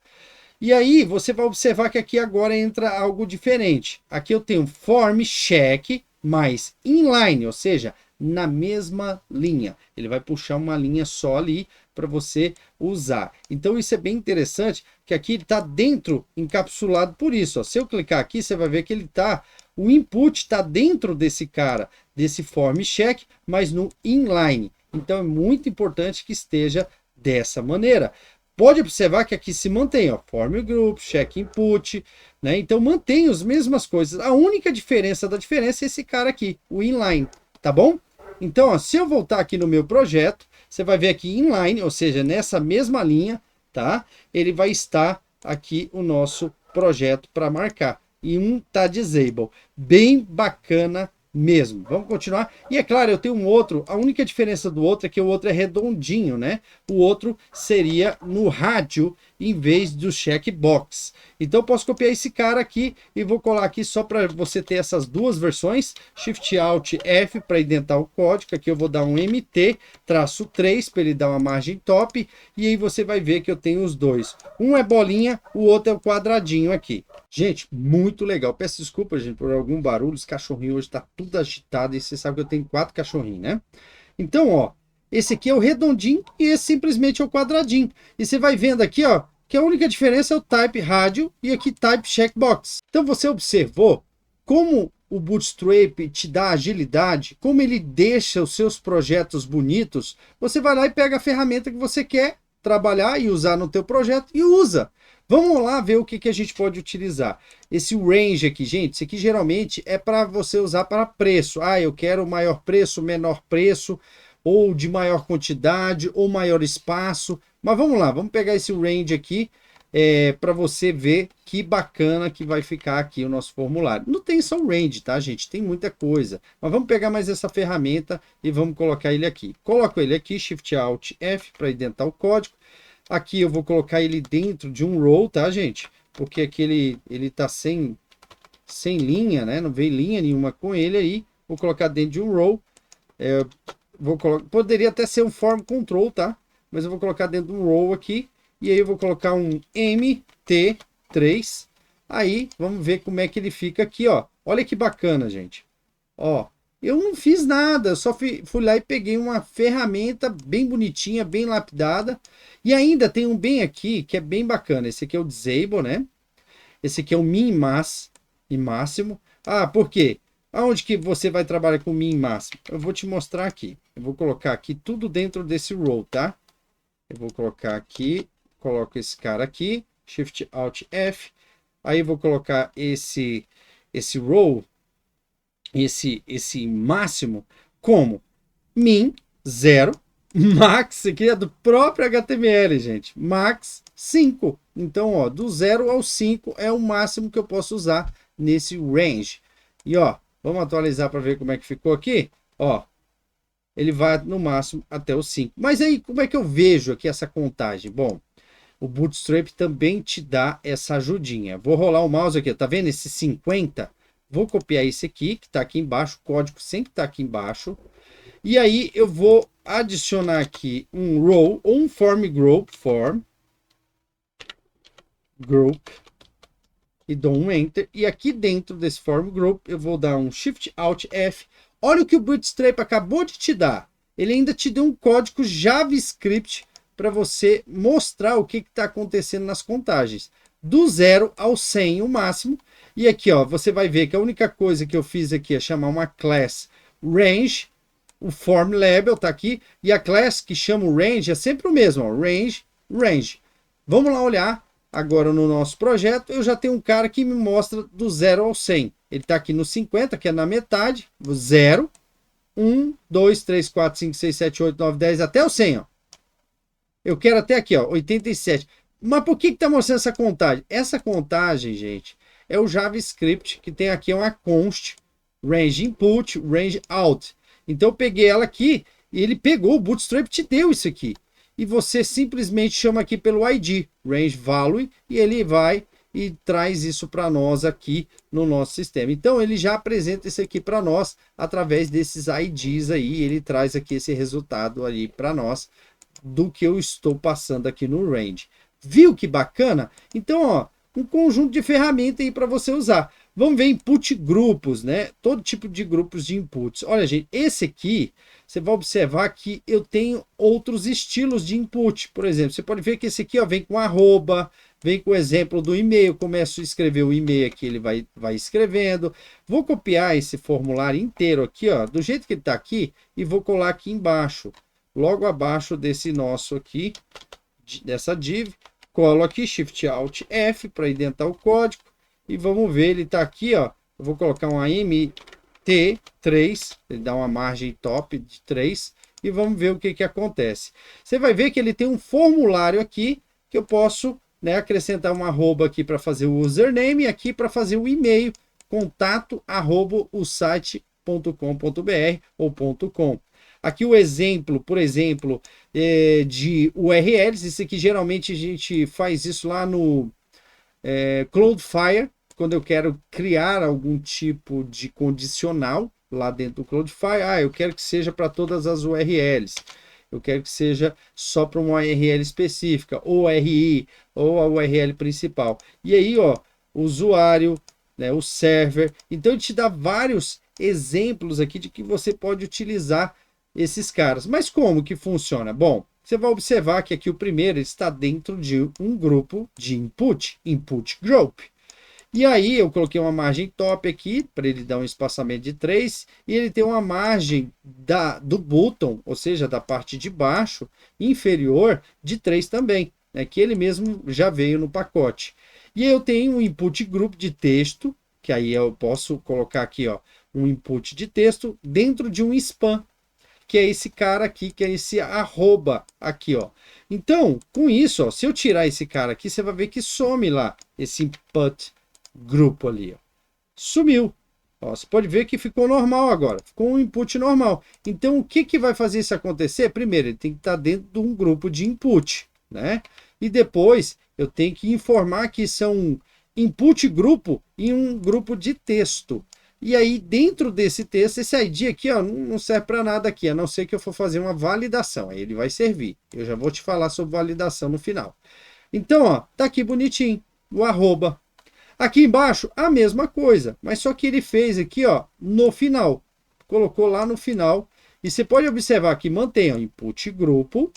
E aí você vai observar que aqui agora entra algo diferente. Aqui eu tenho form check mais inline, ou seja, na mesma linha. Ele vai puxar uma linha só ali para você usar. Então isso é bem interessante, que aqui ele está dentro, encapsulado por isso. Ó. Se eu clicar aqui, você vai ver que ele está... O input está dentro desse cara, desse form check, mas no inline. Então é muito importante que esteja dessa maneira. Pode observar que aqui se mantém, ó, form group, check input, né? Então mantém as mesmas coisas. A única diferença da diferença é esse cara aqui, o inline, tá bom? Então, ó, se eu voltar aqui no meu projeto, você vai ver aqui inline, ou seja, nessa mesma linha, tá? Ele vai estar aqui o nosso projeto para marcar. E um tá disable. Bem bacana mesmo. Vamos continuar. E é claro, eu tenho um outro. A única diferença do outro é que o outro é redondinho, né? O outro seria no rádio em vez do checkbox. Então eu posso copiar esse cara aqui e vou colar aqui só para você ter essas duas versões, Shift Alt F para indentar o código, aqui eu vou dar um MT-3 para ele dar uma margem top, e aí você vai ver que eu tenho os dois. Um é bolinha, o outro é o quadradinho aqui. Gente, muito legal. Peço desculpa, gente, por algum barulho, os cachorrinhos hoje tá tudo agitado e você sabe que eu tenho 4 cachorrinhos, né? Então, ó, esse aqui é o redondinho e esse simplesmente é o quadradinho. E você vai vendo aqui, ó, que a única diferença é o type rádio e aqui type checkbox. Então você observou como o Bootstrap te dá agilidade, como ele deixa os seus projetos bonitos. Você vai lá e pega a ferramenta que você quer trabalhar e usar no teu projeto e usa. Vamos lá ver o que a gente pode utilizar. Esse range aqui, gente, isso aqui geralmente é para você usar para preço. Ah, eu quero maior preço, menor preço, ou de maior quantidade, ou maior espaço. Mas vamos lá, vamos pegar esse range aqui para você ver que bacana que vai ficar aqui o nosso formulário. Não tem só o range, tá, gente? Tem muita coisa. Mas vamos pegar mais essa ferramenta e vamos colocar ele aqui. Coloco ele aqui, Shift Alt F para indentar o código. Aqui eu vou colocar ele dentro de um row, tá, gente? Porque aqui ele tá sem linha, né? Não vem linha nenhuma com ele aí. Vou colocar dentro de um row. Poderia até ser um form control, tá? Mas eu vou colocar dentro de um row aqui. E aí eu vou colocar um MT3. Aí vamos ver como é que ele fica aqui, ó. Olha que bacana, gente. Ó, eu não fiz nada, eu só fui lá e peguei uma ferramenta bem bonitinha, bem lapidada. E ainda tem um bem aqui que é bem bacana. Esse aqui é o Disable, né? Esse aqui é o Min Max e Máximo. Ah, por quê? Aonde que você vai trabalhar com Min e Máximo? Eu vou te mostrar aqui. Eu vou colocar aqui tudo dentro desse row, tá? Eu vou colocar aqui, coloco esse cara aqui, Shift Alt F. Aí eu vou colocar esse row, esse máximo, como min 0, max, aqui é do próprio HTML, gente, max 5. Então, ó, do 0 ao 5 é o máximo que eu posso usar nesse range. E, ó, vamos atualizar para ver como é que ficou aqui. Ó, ele vai no máximo até o 5. Mas aí, como é que eu vejo aqui essa contagem? Bom, o Bootstrap também te dá essa ajudinha. Vou rolar o mouse aqui, tá vendo esse 50? Vou copiar esse aqui, que está aqui embaixo, o código sempre está aqui embaixo. E aí eu vou adicionar aqui um row ou um form group, e dou um enter. E aqui dentro desse form group eu vou dar um Shift Alt F. Olha o que o Bootstrap acabou de te dar. Ele ainda te deu um código JavaScript para você mostrar o que está acontecendo nas contagens. Do 0 ao 100 o máximo. E aqui, ó, você vai ver que a única coisa que eu fiz aqui é chamar uma class range. O form label tá aqui. E a class que chama o range é sempre o mesmo, ó, range. Vamos lá olhar agora no nosso projeto. Eu já tenho um cara que me mostra do 0 ao 100. Ele está aqui no 50, que é na metade. 0, 1, 2, 3, 4, 5, 6, 7, 8, 9, 10, até o 100, ó. Eu quero até aqui, ó, 87. Mas por que está mostrando essa contagem? Essa contagem, gente, é o JavaScript que tem aqui uma const, range input, range out. Então eu peguei ela aqui e ele pegou, o Bootstrap te deu isso aqui. E você simplesmente chama aqui pelo ID, range value, e ele vai e traz isso para nós aqui no nosso sistema. Então ele já apresenta isso aqui para nós através desses IDs aí, ele traz aqui esse resultado ali para nós do que eu estou passando aqui no range. Viu que bacana? Então, ó, um conjunto de ferramentas aí para você usar. Vamos ver input grupos, né? Todo tipo de grupos de inputs. Olha, gente, esse aqui, você vai observar que eu tenho outros estilos de input. Por exemplo, você pode ver que esse aqui, ó, vem com arroba, vem com o exemplo do e-mail. Começo a escrever o e-mail aqui, ele vai escrevendo. Vou copiar esse formulário inteiro aqui, ó, do jeito que ele está aqui, e vou colar aqui embaixo. Logo abaixo desse nosso aqui, dessa div, colo aqui Shift Alt F para indentar o código e vamos ver, ele está aqui, ó. Eu vou colocar um MT3, ele dá uma margem top de 3 e vamos ver o que acontece. Você vai ver que ele tem um formulário aqui que eu posso, né, acrescentar uma arroba aqui para fazer o username e aqui para fazer o e-mail contato@osite.com.br ou .com. Aqui o exemplo, por exemplo, de URLs. Isso aqui geralmente a gente faz isso lá no Cloudflare, quando eu quero criar algum tipo de condicional lá dentro do Cloudflare. Ah, eu quero que seja para todas as URLs. Eu quero que seja só para uma URL específica, ou URI, ou a URL principal. E aí, ó, o usuário, né, o server. Então, ele te dá vários exemplos aqui de que você pode utilizar esses caras. Mas como que funciona? Bom, você vai observar que aqui o primeiro está dentro de um grupo de input group. E aí eu coloquei uma margem top aqui, para ele dar um espaçamento de 3, e ele tem uma margem do bottom, ou seja, da parte de baixo, inferior, de 3 também, né, que ele mesmo já veio no pacote. E eu tenho um input group de texto, que aí eu posso colocar aqui, ó, um input de texto dentro de um spam, que é esse cara aqui, que é esse arroba aqui, ó. Então, com isso, ó, se eu tirar esse cara aqui, você vai ver que some lá esse input grupo ali, ó. Sumiu. Ó, você pode ver que ficou normal agora, ficou um input normal. Então, o que, que vai fazer isso acontecer? Primeiro, ele tem que estar dentro de um grupo de input, né? E depois, eu tenho que informar que são input grupo e um grupo de texto. E aí, dentro desse texto, esse ID aqui, ó, não serve para nada aqui, a não ser que eu for fazer uma validação. Aí ele vai servir. Eu já vou te falar sobre validação no final. Então, ó, tá aqui bonitinho, o arroba. Aqui embaixo, a mesma coisa, mas só que ele fez aqui, ó, no final. Colocou lá no final. E você pode observar que mantém o input grupo,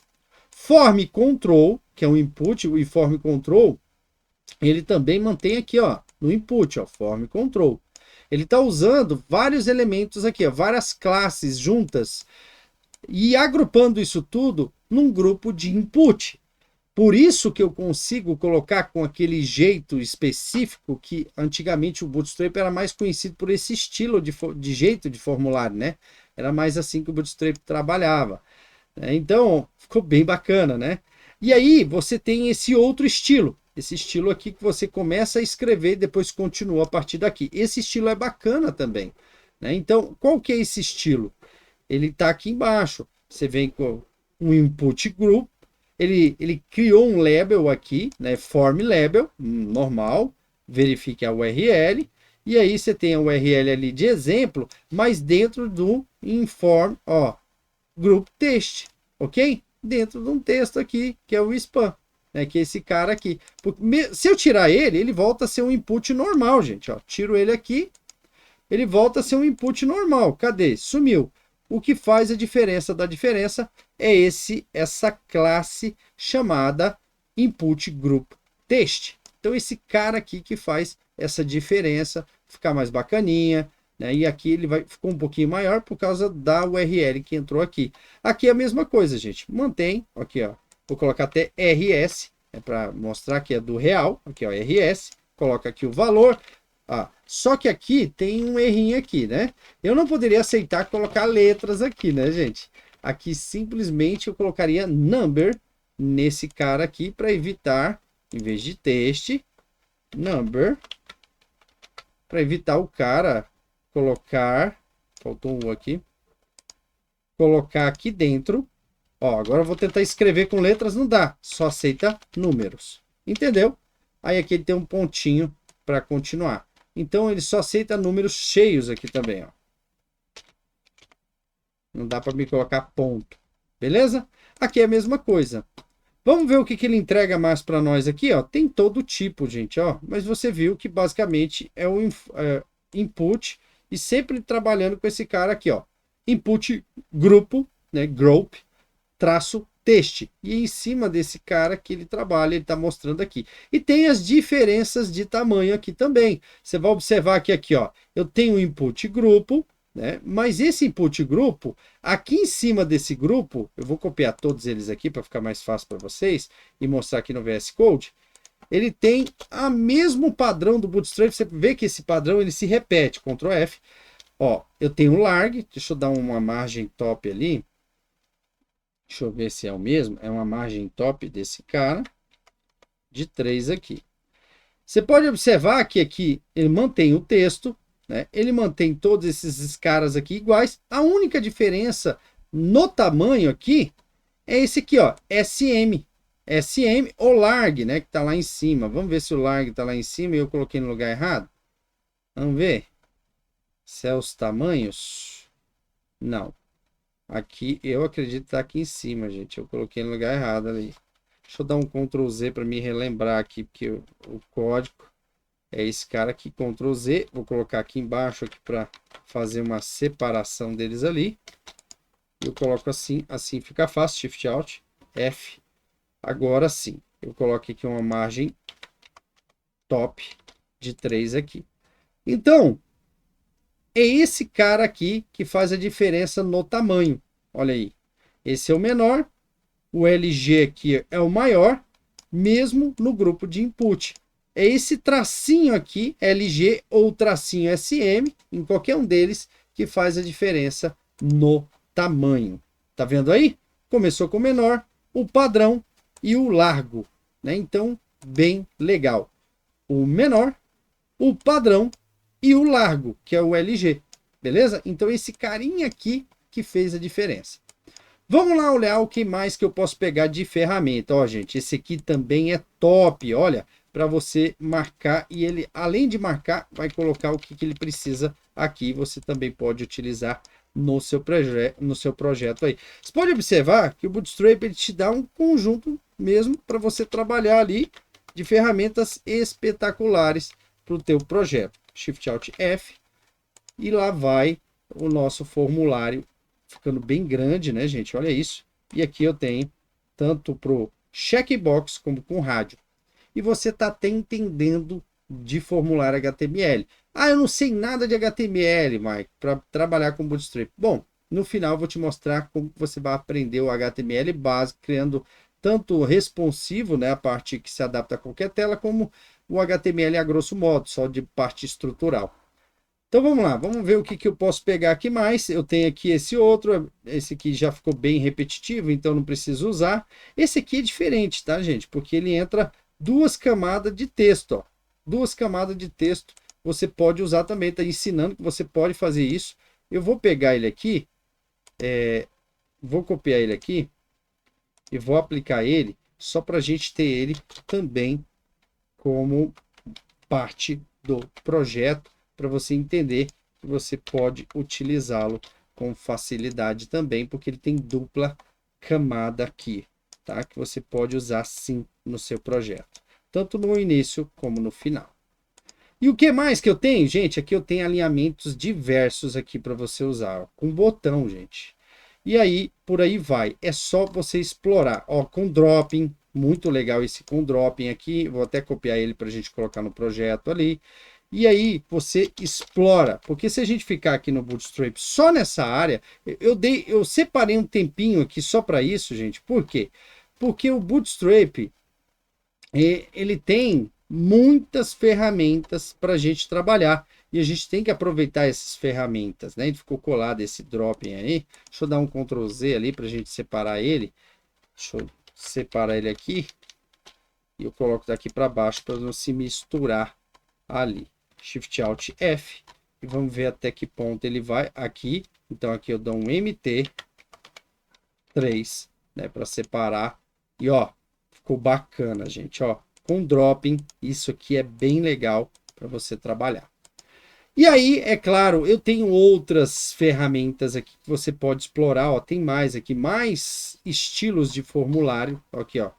form control, que é um input, o inform control, ele também mantém aqui, ó, no input, ó, form control. Ele está usando vários elementos aqui, ó, várias classes juntas e agrupando isso tudo num grupo de input. Por isso que eu consigo colocar com aquele jeito específico que antigamente o Bootstrap era mais conhecido por esse estilo de jeito de formulário, né? Era mais assim que o Bootstrap trabalhava. Então, ficou bem bacana, né? E aí você tem esse outro estilo. Esse estilo aqui que você começa a escrever e depois continua a partir daqui. Esse estilo é bacana também, né? Então, qual que é esse estilo? Ele está aqui embaixo. Você vem com um input group. Ele criou um label aqui, né? Form label, normal. Verifique a URL. E aí você tem a URL ali de exemplo, mas dentro do inform, ó, group text, ok? Dentro de um texto aqui, que é o spam, né? Que é esse cara aqui. Se eu tirar ele, ele volta a ser um input normal, gente. Ó, tiro ele aqui, ele volta a ser um input normal. Cadê? Sumiu. O que faz a diferença da diferença é essa classe chamada input group text. Então esse cara aqui que faz essa diferença, ficar mais bacaninha, né? E aqui ele ficou um pouquinho maior por causa da URL que entrou aqui. Aqui é a mesma coisa, gente. Mantém, aqui, ó. Vou colocar até RS, para mostrar que é do real. Aqui, ó, RS. Coloca aqui o valor. Só que aqui tem um errinho aqui, né? Eu não poderia aceitar colocar letras aqui, né, gente? Aqui simplesmente eu colocaria number nesse cara aqui para evitar, em vez de text, number, para evitar o cara colocar, faltou um aqui, colocar aqui dentro. Ó, agora eu vou tentar escrever com letras, não dá, só aceita números. Entendeu? Aí aqui ele tem um pontinho para continuar. Então ele só aceita números cheios aqui também, ó. Não dá para me colocar ponto. Beleza? Aqui é a mesma coisa. Vamos ver o que ele entrega mais para nós aqui, ó. Tem todo tipo, gente, ó. Mas você viu que basicamente é o input e sempre trabalhando com esse cara aqui, ó. Input grupo, né? Group, traço text. E em cima desse cara que ele trabalha, ele está mostrando aqui. E tem as diferenças de tamanho aqui também. Você vai observar que aqui, ó, eu tenho o input grupo, né? Mas esse input grupo, aqui em cima desse grupo, eu vou copiar todos eles aqui para ficar mais fácil para vocês e mostrar aqui no VS Code. Ele tem o mesmo padrão do Bootstrap. Você vê que esse padrão ele se repete. Ctrl F. Ó, eu tenho um larg. Deixa eu dar uma margem top ali. Deixa eu ver se é o mesmo. É uma margem top desse cara. De 3 aqui. Você pode observar que aqui ele mantém o texto, né? Ele mantém todos esses caras aqui iguais. A única diferença no tamanho aqui, é esse aqui, ó, SM. SM ou larg, né, que tá lá em cima. Vamos ver se o larg tá lá em cima e eu coloquei no lugar errado. Vamos ver. Se é os tamanhos. Não. Aqui, eu acredito que tá aqui em cima, gente. Eu coloquei no lugar errado ali. Deixa eu dar um Ctrl Z para me relembrar aqui, porque o código é esse cara aqui, Ctrl Z. Vou colocar aqui embaixo aqui para fazer uma separação deles ali. Eu coloco assim, assim fica fácil, Shift Alt, F. Agora sim, eu coloco aqui uma margem top de 3 aqui. Então, é esse cara aqui que faz a diferença no tamanho. Olha aí, esse é o menor, o LG aqui é o maior, mesmo no grupo de input. É esse tracinho aqui, LG ou tracinho SM, em qualquer um deles, que faz a diferença no tamanho. Tá vendo aí? Começou com o menor, o padrão e o largo, né? Então, bem legal. O menor, o padrão e o largo, que é o LG. Beleza? Então, esse carinha aqui que fez a diferença. Vamos lá olhar o que mais que eu posso pegar de ferramenta. Ó, gente, esse aqui também é top, olha, para você marcar e ele, além de marcar, vai colocar o que ele precisa aqui. Você também pode utilizar no seu projeto aí. Você pode observar que o Bootstrap ele te dá um conjunto mesmo para você trabalhar ali de ferramentas espetaculares para o teu projeto. Shift Alt F e lá vai o nosso formulário ficando bem grande, né, gente? Olha isso. E aqui eu tenho tanto pro checkbox como com rádio. E você tá até entendendo de formulário HTML. Ah, eu não sei nada de HTML, Mike, para trabalhar com Bootstrap. Bom, no final eu vou te mostrar como você vai aprender o HTML básico, criando tanto responsivo, né, a parte que se adapta a qualquer tela, como o HTML a grosso modo, só de parte estrutural. Então vamos lá, vamos ver o que eu posso pegar aqui mais. Eu tenho aqui esse outro, esse aqui já ficou bem repetitivo, então não preciso usar. Esse aqui é diferente, tá, gente? Porque ele entra duas camadas de texto, ó. Duas camadas de texto você pode usar também, tá ensinando que você pode fazer isso. Eu vou pegar ele aqui, vou copiar ele aqui e vou aplicar ele só para a gente ter ele também como parte do projeto, para você entender que você pode utilizá-lo com facilidade também, porque ele tem dupla camada aqui, tá? Que você pode usar sim no seu projeto, tanto no início como no final. E o que mais que eu tenho? Gente, aqui eu tenho alinhamentos diversos aqui para você usar, ó, com botão, gente. E aí, por aí vai. É só você explorar. Ó, com dropping, muito legal esse com dropping aqui. Vou até copiar ele para a gente colocar no projeto ali. E aí você explora, porque se a gente ficar aqui no Bootstrap só nessa área, eu separei um tempinho aqui só para isso, gente. Por quê? Porque o Bootstrap ele tem muitas ferramentas para a gente trabalhar e a gente tem que aproveitar essas ferramentas, né? Ele ficou colado esse dropping aí. Deixa eu dar um Ctrl Z ali para a gente separar ele. Deixa eu separar ele aqui e eu coloco daqui para baixo para não se misturar ali. Shift Alt F e vamos ver até que ponto ele vai aqui. Então aqui eu dou um MT3, né, para separar. E ó, ficou bacana, gente, ó, com dropping, isso aqui é bem legal para você trabalhar. E aí, é claro, eu tenho outras ferramentas aqui que você pode explorar, ó, tem mais aqui, mais estilos de formulário, aqui, ó,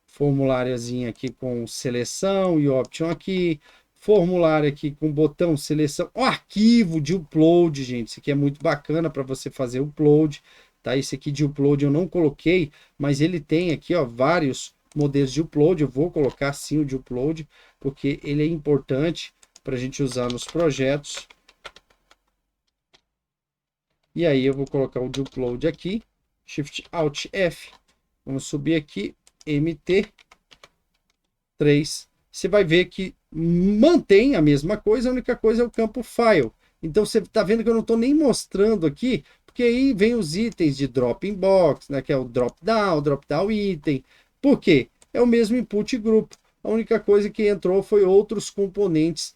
formuláriozinho aqui com seleção e option aqui, formulário aqui com botão seleção, o arquivo de upload, gente, isso aqui é muito bacana para você fazer upload, tá? Esse aqui de upload eu não coloquei, mas ele tem aqui, ó, vários modelos de upload. Eu vou colocar sim o de upload, porque ele é importante para a gente usar nos projetos. E aí eu vou colocar o de upload aqui, Shift Alt F, vamos subir aqui, MT3. Você vai ver que mantém a mesma coisa, a única coisa é o campo File. Então você está vendo que eu não estou nem mostrando aqui, porque aí vem os itens de Drop Box, né, que é o Drop Down Item. Por quê? É o mesmo input grupo. A única coisa que entrou foi outros componentes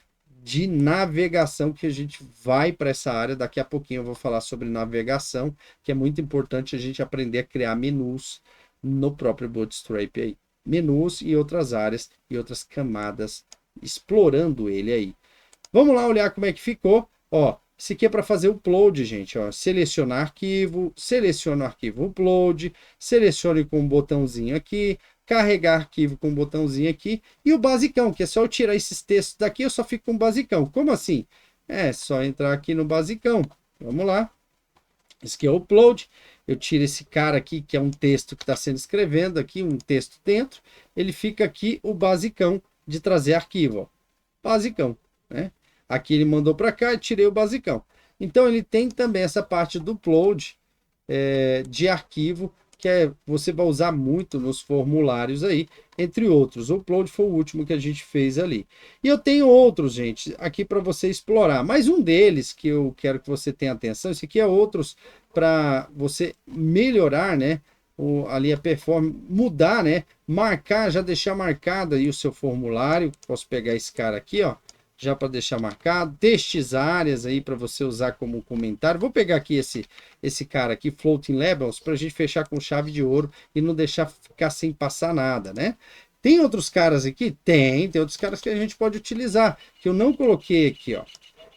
de navegação, que a gente vai para essa área. Daqui a pouquinho eu vou falar sobre navegação, que é muito importante a gente aprender a criar menus no próprio Bootstrap aí. Menus e outras áreas e outras camadas, explorando ele aí. Vamos lá olhar como é que ficou. Ó, isso aqui é para fazer o upload, gente. Ó, selecionar arquivo, seleciona o arquivo upload, selecione com um botãozinho aqui, carregar arquivo com um botãozinho aqui, e o basicão, que é só eu tirar esses textos daqui, eu só fico com o basicão. Como assim? É só entrar aqui no basicão. Vamos lá. Esse aqui é o upload. Eu tiro esse cara aqui, que é um texto que está sendo escrevendo aqui, um texto dentro. Ele fica aqui o basicão de trazer arquivo, ó. Basicão, né? Aqui ele mandou para cá e tirei o basicão. Então ele tem também essa parte do upload de arquivo, que você vai usar muito nos formulários aí, entre outros. O upload foi o último que a gente fez ali. E eu tenho outros, gente, aqui para você explorar. Mas um deles que eu quero que você tenha atenção, esse aqui é outros para você melhorar, né? Ali a performance, mudar, né? Marcar, já deixar marcado aí o seu formulário. Posso pegar esse cara aqui, ó, já para deixar marcado. Testes áreas aí para você usar como comentário. Vou pegar aqui esse cara aqui, Floating Labels, para a gente fechar com chave de ouro e não deixar ficar sem passar nada, né? Tem outros caras aqui? Tem outros caras que a gente pode utilizar, que eu não coloquei aqui, ó.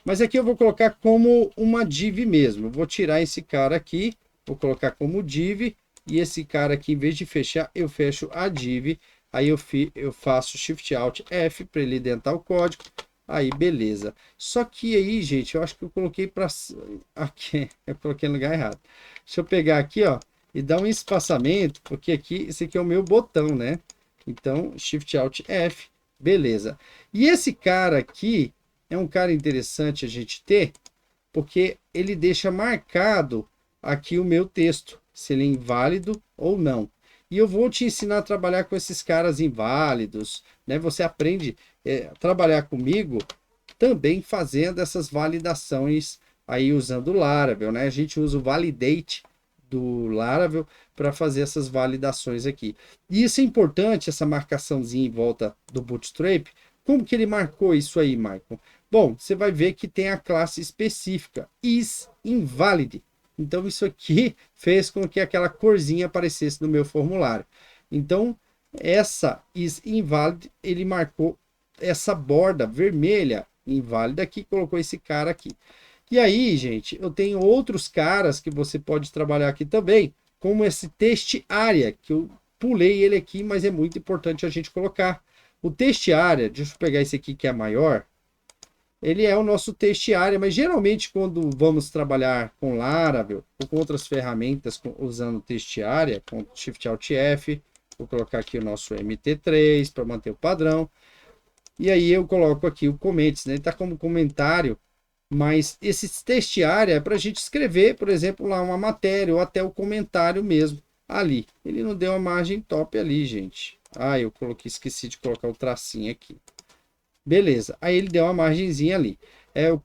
Mas aqui eu vou colocar como uma div mesmo. Eu vou tirar esse cara aqui, vou colocar como div, e esse cara aqui, em vez de fechar, eu fecho a div. Aí eu faço Shift Alt F para ele indentar o código. Aí, beleza. Só que aí, gente, eu acho que eu coloquei para... Aqui, eu coloquei no lugar errado. Deixa eu pegar aqui, ó, e dar um espaçamento, porque aqui, esse aqui é o meu botão, né? Então, Shift Alt F, beleza. E esse cara aqui é um cara interessante a gente ter, porque ele deixa marcado aqui o meu texto, se ele é inválido ou não. E eu vou te ensinar a trabalhar com esses caras inválidos, né? Você aprende a trabalhar comigo também fazendo essas validações aí usando o Laravel, né? A gente usa o validate do Laravel para fazer essas validações aqui. E isso é importante, essa marcaçãozinha em volta do Bootstrap. Como que ele marcou isso aí, Michael? Bom, você vai ver que tem a classe específica, isInvalid. Então, isso aqui fez com que aquela corzinha aparecesse no meu formulário. Então, essa isInvalid, ele marcou essa borda vermelha inválida aqui, colocou esse cara aqui. E aí, gente, eu tenho outros caras que você pode trabalhar aqui também, como esse teste área, que eu pulei ele aqui, mas é muito importante a gente colocar. O teste área, deixa eu pegar esse aqui que é maior, ele é o nosso teste área, mas geralmente quando vamos trabalhar com Laravel ou com outras ferramentas usando teste área, com Shift Alt F, vou colocar aqui o nosso MT3 para manter o padrão. E aí eu coloco aqui o comments, né? Ele está como comentário, mas esse teste área é para a gente escrever, por exemplo, lá uma matéria ou até o comentário mesmo ali. Ele não deu a margem top ali, gente. Ah, eu esqueci de colocar o tracinho aqui. Beleza, aí ele deu uma margenzinha ali.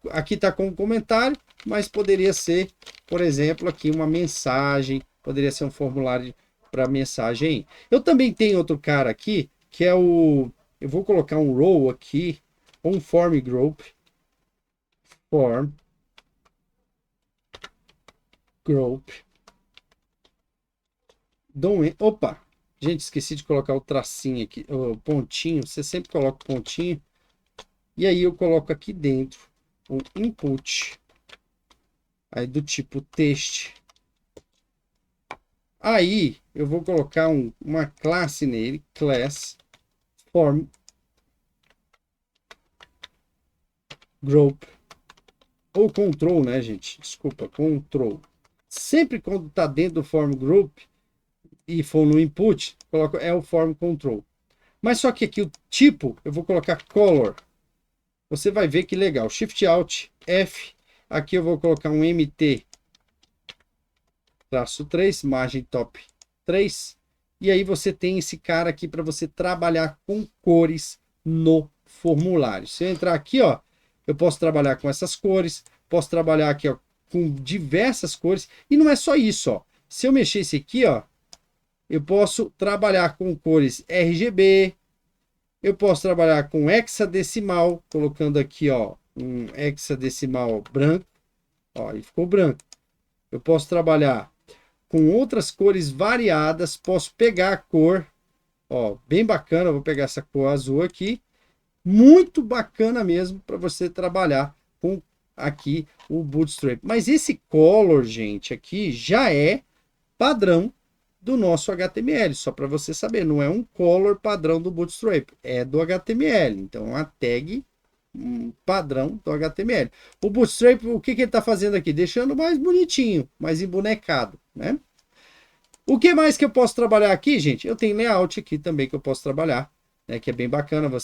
Aqui está como comentário, mas poderia ser, por exemplo, aqui uma mensagem, poderia ser um formulário para mensagem aí. Eu também tenho outro cara aqui, que é eu vou colocar um row aqui, um form group, opa, gente, esqueci de colocar o tracinho aqui, o pontinho, você sempre coloca o pontinho, e aí eu coloco aqui dentro um input, aí do tipo text. Aí eu vou colocar uma classe nele, class form group, ou control, né, gente? Desculpa, control. Sempre quando está dentro do form group e for no input, é o form control. Mas só que aqui o tipo, eu vou colocar color. Você vai ver que legal. Shift Alt F. Aqui eu vou colocar um MT -3, margem top 3. E aí você tem esse cara aqui para você trabalhar com cores no formulário. Se eu entrar aqui, ó, eu posso trabalhar com essas cores, posso trabalhar aqui, ó, com diversas cores. E não é só isso, ó. Se eu mexer esse aqui, ó, eu posso trabalhar com cores RGB. Eu posso trabalhar com hexadecimal, colocando aqui, ó, um hexadecimal branco, ó, e ficou branco. Eu posso trabalhar com outras cores variadas, posso pegar a cor, ó, bem bacana, vou pegar essa cor azul aqui, muito bacana mesmo para você trabalhar com aqui o Bootstrap. Mas esse color, gente, aqui já é padrão do nosso HTML, só para você saber, não é um color padrão do Bootstrap, é do HTML, então é uma tag padrão do HTML. O Bootstrap, o que ele está fazendo aqui? Deixando mais bonitinho, mais embonecado, né? O que mais que eu posso trabalhar aqui, gente? Eu tenho layout aqui também que eu posso trabalhar, né, que é bem bacana,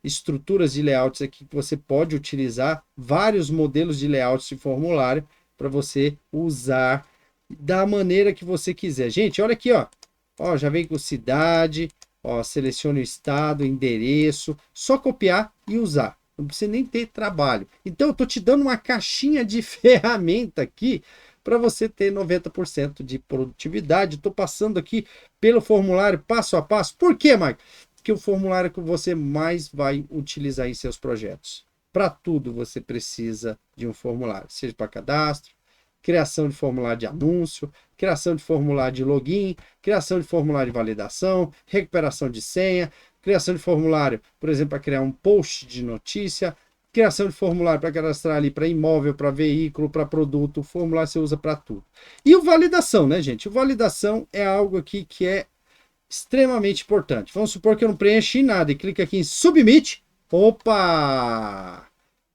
estruturas de layouts aqui que você pode utilizar vários modelos de layouts de formulário para você usar da maneira que você quiser. Gente, olha aqui, ó. Ó, já vem com cidade, ó, selecione o estado, endereço, só copiar e usar. Não precisa nem ter trabalho. Então, eu tô te dando uma caixinha de ferramenta aqui para você ter 90% de produtividade. Estou passando aqui pelo formulário passo a passo. Por quê, Mike? Que o formulário que você mais vai utilizar em seus projetos. Para tudo você precisa de um formulário, seja para cadastro, criação de formulário de anúncio, criação de formulário de login, criação de formulário de validação, recuperação de senha, criação de formulário, por exemplo, para criar um post de notícia, criação de formulário para cadastrar ali para imóvel, para veículo, para produto, o formulário você usa para tudo. E o validação, né, gente? O validação é algo aqui que é extremamente importante. Vamos supor que eu não preenchi nada e clica aqui em Submit. Opa!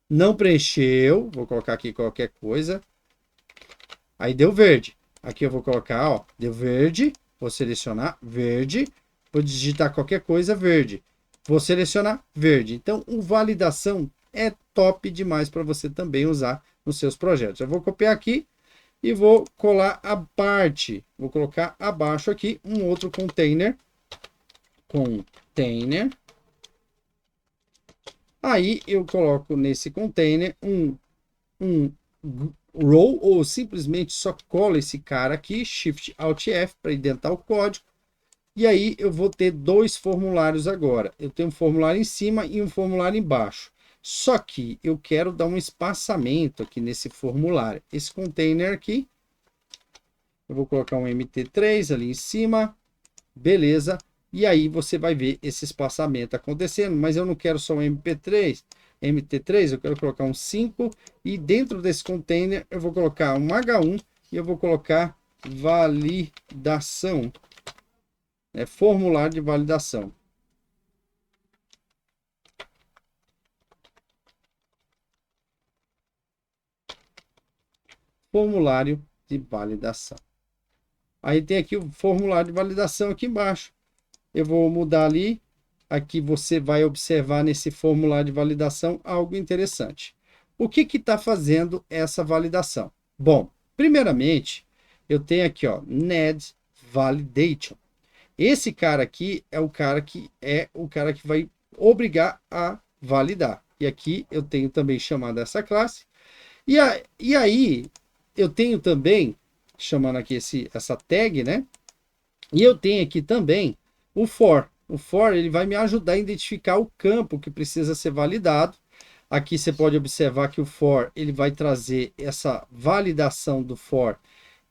Não preencheu. Vou colocar aqui qualquer coisa. Aí deu verde. Aqui eu vou colocar, ó, deu verde. Vou selecionar verde. Vou digitar qualquer coisa verde. Vou selecionar verde. Então, o validação é top demais para você também usar nos seus projetos. Eu vou copiar aqui e vou colar a parte. Vou colocar abaixo aqui um outro container. Container. Aí eu coloco nesse container um row, ou simplesmente só colo esse cara aqui, Shift Alt F, para indentar o código. E aí eu vou ter dois formulários agora. Eu tenho um formulário em cima e um formulário embaixo. Só que eu quero dar um espaçamento aqui nesse formulário. Esse container aqui, eu vou colocar um MT3 ali em cima. Beleza. E aí você vai ver esse espaçamento acontecendo. Mas eu não quero só um MT3, eu quero colocar um 5. E dentro desse container eu vou colocar um H1 e eu vou colocar validação. Formulário de validação. Formulário de validação. Aí tem aqui o formulário de validação aqui embaixo. Eu vou mudar ali. Aqui você vai observar nesse formulário de validação algo interessante. O que está fazendo essa validação? Bom, primeiramente, eu tenho aqui, ó, Need Validation. Esse cara aqui é o cara que vai obrigar a validar. E aqui eu tenho também chamado essa classe. E aí eu tenho também, chamando aqui essa tag, né? E eu tenho aqui também o for. O for ele vai me ajudar a identificar o campo que precisa ser validado. Aqui você pode observar que o for ele vai trazer essa validação do for.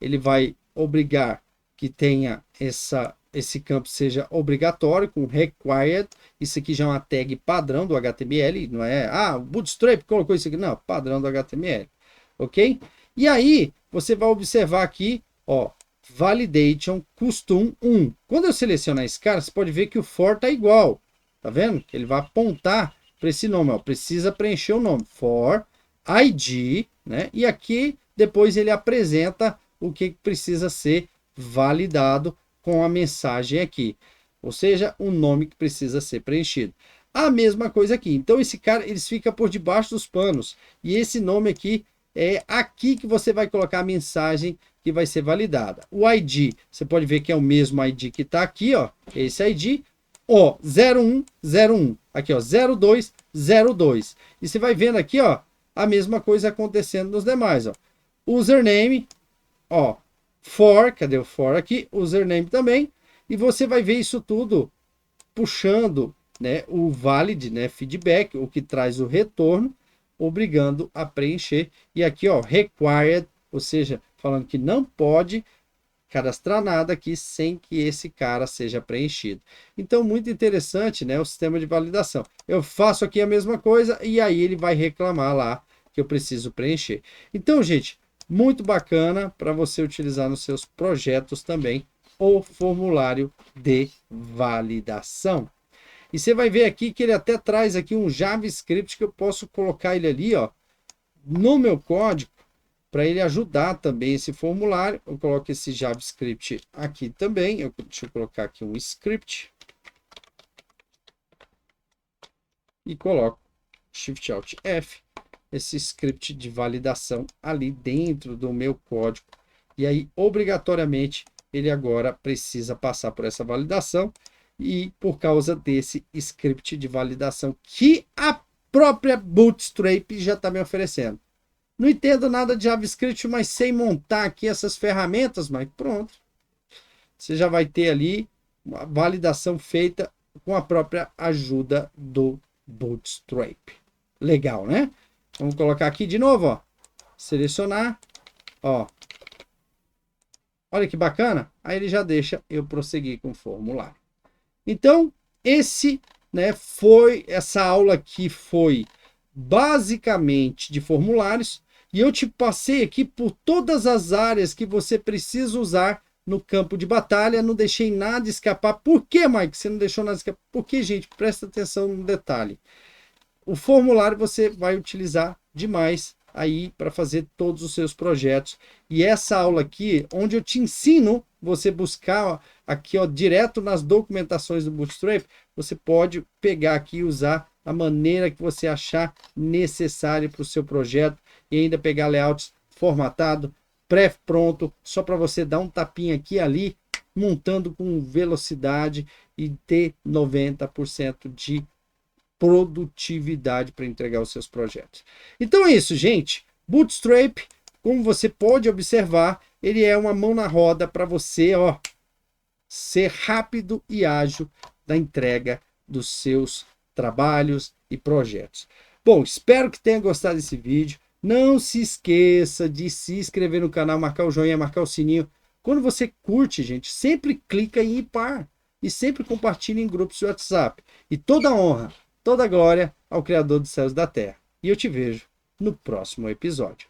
Ele vai obrigar que tenha esse campo seja obrigatório com required. Isso aqui já é uma tag padrão do HTML, não é? Ah, o Bootstrap colocou isso aqui. Não, padrão do HTML. Ok? E aí, você vai observar aqui, ó, Validation Custom 1. Quando eu selecionar esse cara, você pode ver que o for tá igual. Tá vendo? Ele vai apontar para esse nome, ó. Precisa preencher o nome. For ID, né? E aqui, depois ele apresenta o que precisa ser validado com a mensagem aqui. Ou seja, o nome que precisa ser preenchido. A mesma coisa aqui. Então, esse cara, eles ficam por debaixo dos panos. E esse nome aqui é aqui que você vai colocar a mensagem que vai ser validada. O ID, você pode ver que é o mesmo ID que está aqui, ó. Esse ID, ó, 0101. Aqui, ó, 0202. E você vai vendo aqui, ó, a mesma coisa acontecendo nos demais, ó. Username, ó, for, cadê o for aqui? Username também. E você vai ver isso tudo puxando né, o valid, né, feedback, o que traz o retorno, obrigando a preencher. E aqui, ó, required, ou seja, falando que não pode cadastrar nada aqui sem que esse cara seja preenchido. Então, muito interessante, né, o sistema de validação. Eu faço aqui a mesma coisa e aí ele vai reclamar lá que eu preciso preencher. Então, gente, muito bacana para você utilizar nos seus projetos também o formulário de validação. E você vai ver aqui que ele até traz aqui um JavaScript que eu posso colocar ele ali, ó, no meu código, para ele ajudar também esse formulário. Eu coloco esse JavaScript aqui também. Deixa eu colocar aqui um script. E coloco Shift Alt F, esse script de validação ali dentro do meu código. E aí, obrigatoriamente, ele agora precisa passar por essa validação. E por causa desse script de validação que a própria Bootstrap já está me oferecendo. Não entendo nada de JavaScript, mas sei montar aqui essas ferramentas, mas pronto. Você já vai ter ali uma validação feita com a própria ajuda do Bootstrap. Legal, né? Vamos colocar aqui de novo, ó. Selecionar, ó. Olha que bacana. Aí ele já deixa eu prosseguir com o formulário. Então, essa aula aqui foi basicamente de formulários. E eu te passei aqui por todas as áreas que você precisa usar no campo de batalha. Não deixei nada escapar. Por que, Mike? Você não deixou nada escapar? Porque, gente, presta atenção no detalhe. O formulário você vai utilizar demais aí para fazer todos os seus projetos. E essa aula aqui, onde eu te ensino você buscar ó, aqui ó, direto nas documentações do Bootstrap, você pode pegar aqui e usar a maneira que você achar necessária para o seu projeto e ainda pegar layouts formatado, pré-pronto, só para você dar um tapinha aqui e ali, montando com velocidade e ter 90% de produtividade para entregar os seus projetos. Então é isso, gente. Bootstrap, como você pode observar, ele é uma mão na roda para você, ó, ser rápido e ágil na entrega dos seus trabalhos e projetos. Bom, espero que tenha gostado desse vídeo. Não se esqueça de se inscrever no canal, marcar o joinha, marcar o sininho. Quando você curte, gente, sempre clica em ir par e sempre compartilhe em grupos de WhatsApp. E toda honra, toda glória ao Criador dos céus e da terra. E eu te vejo no próximo episódio.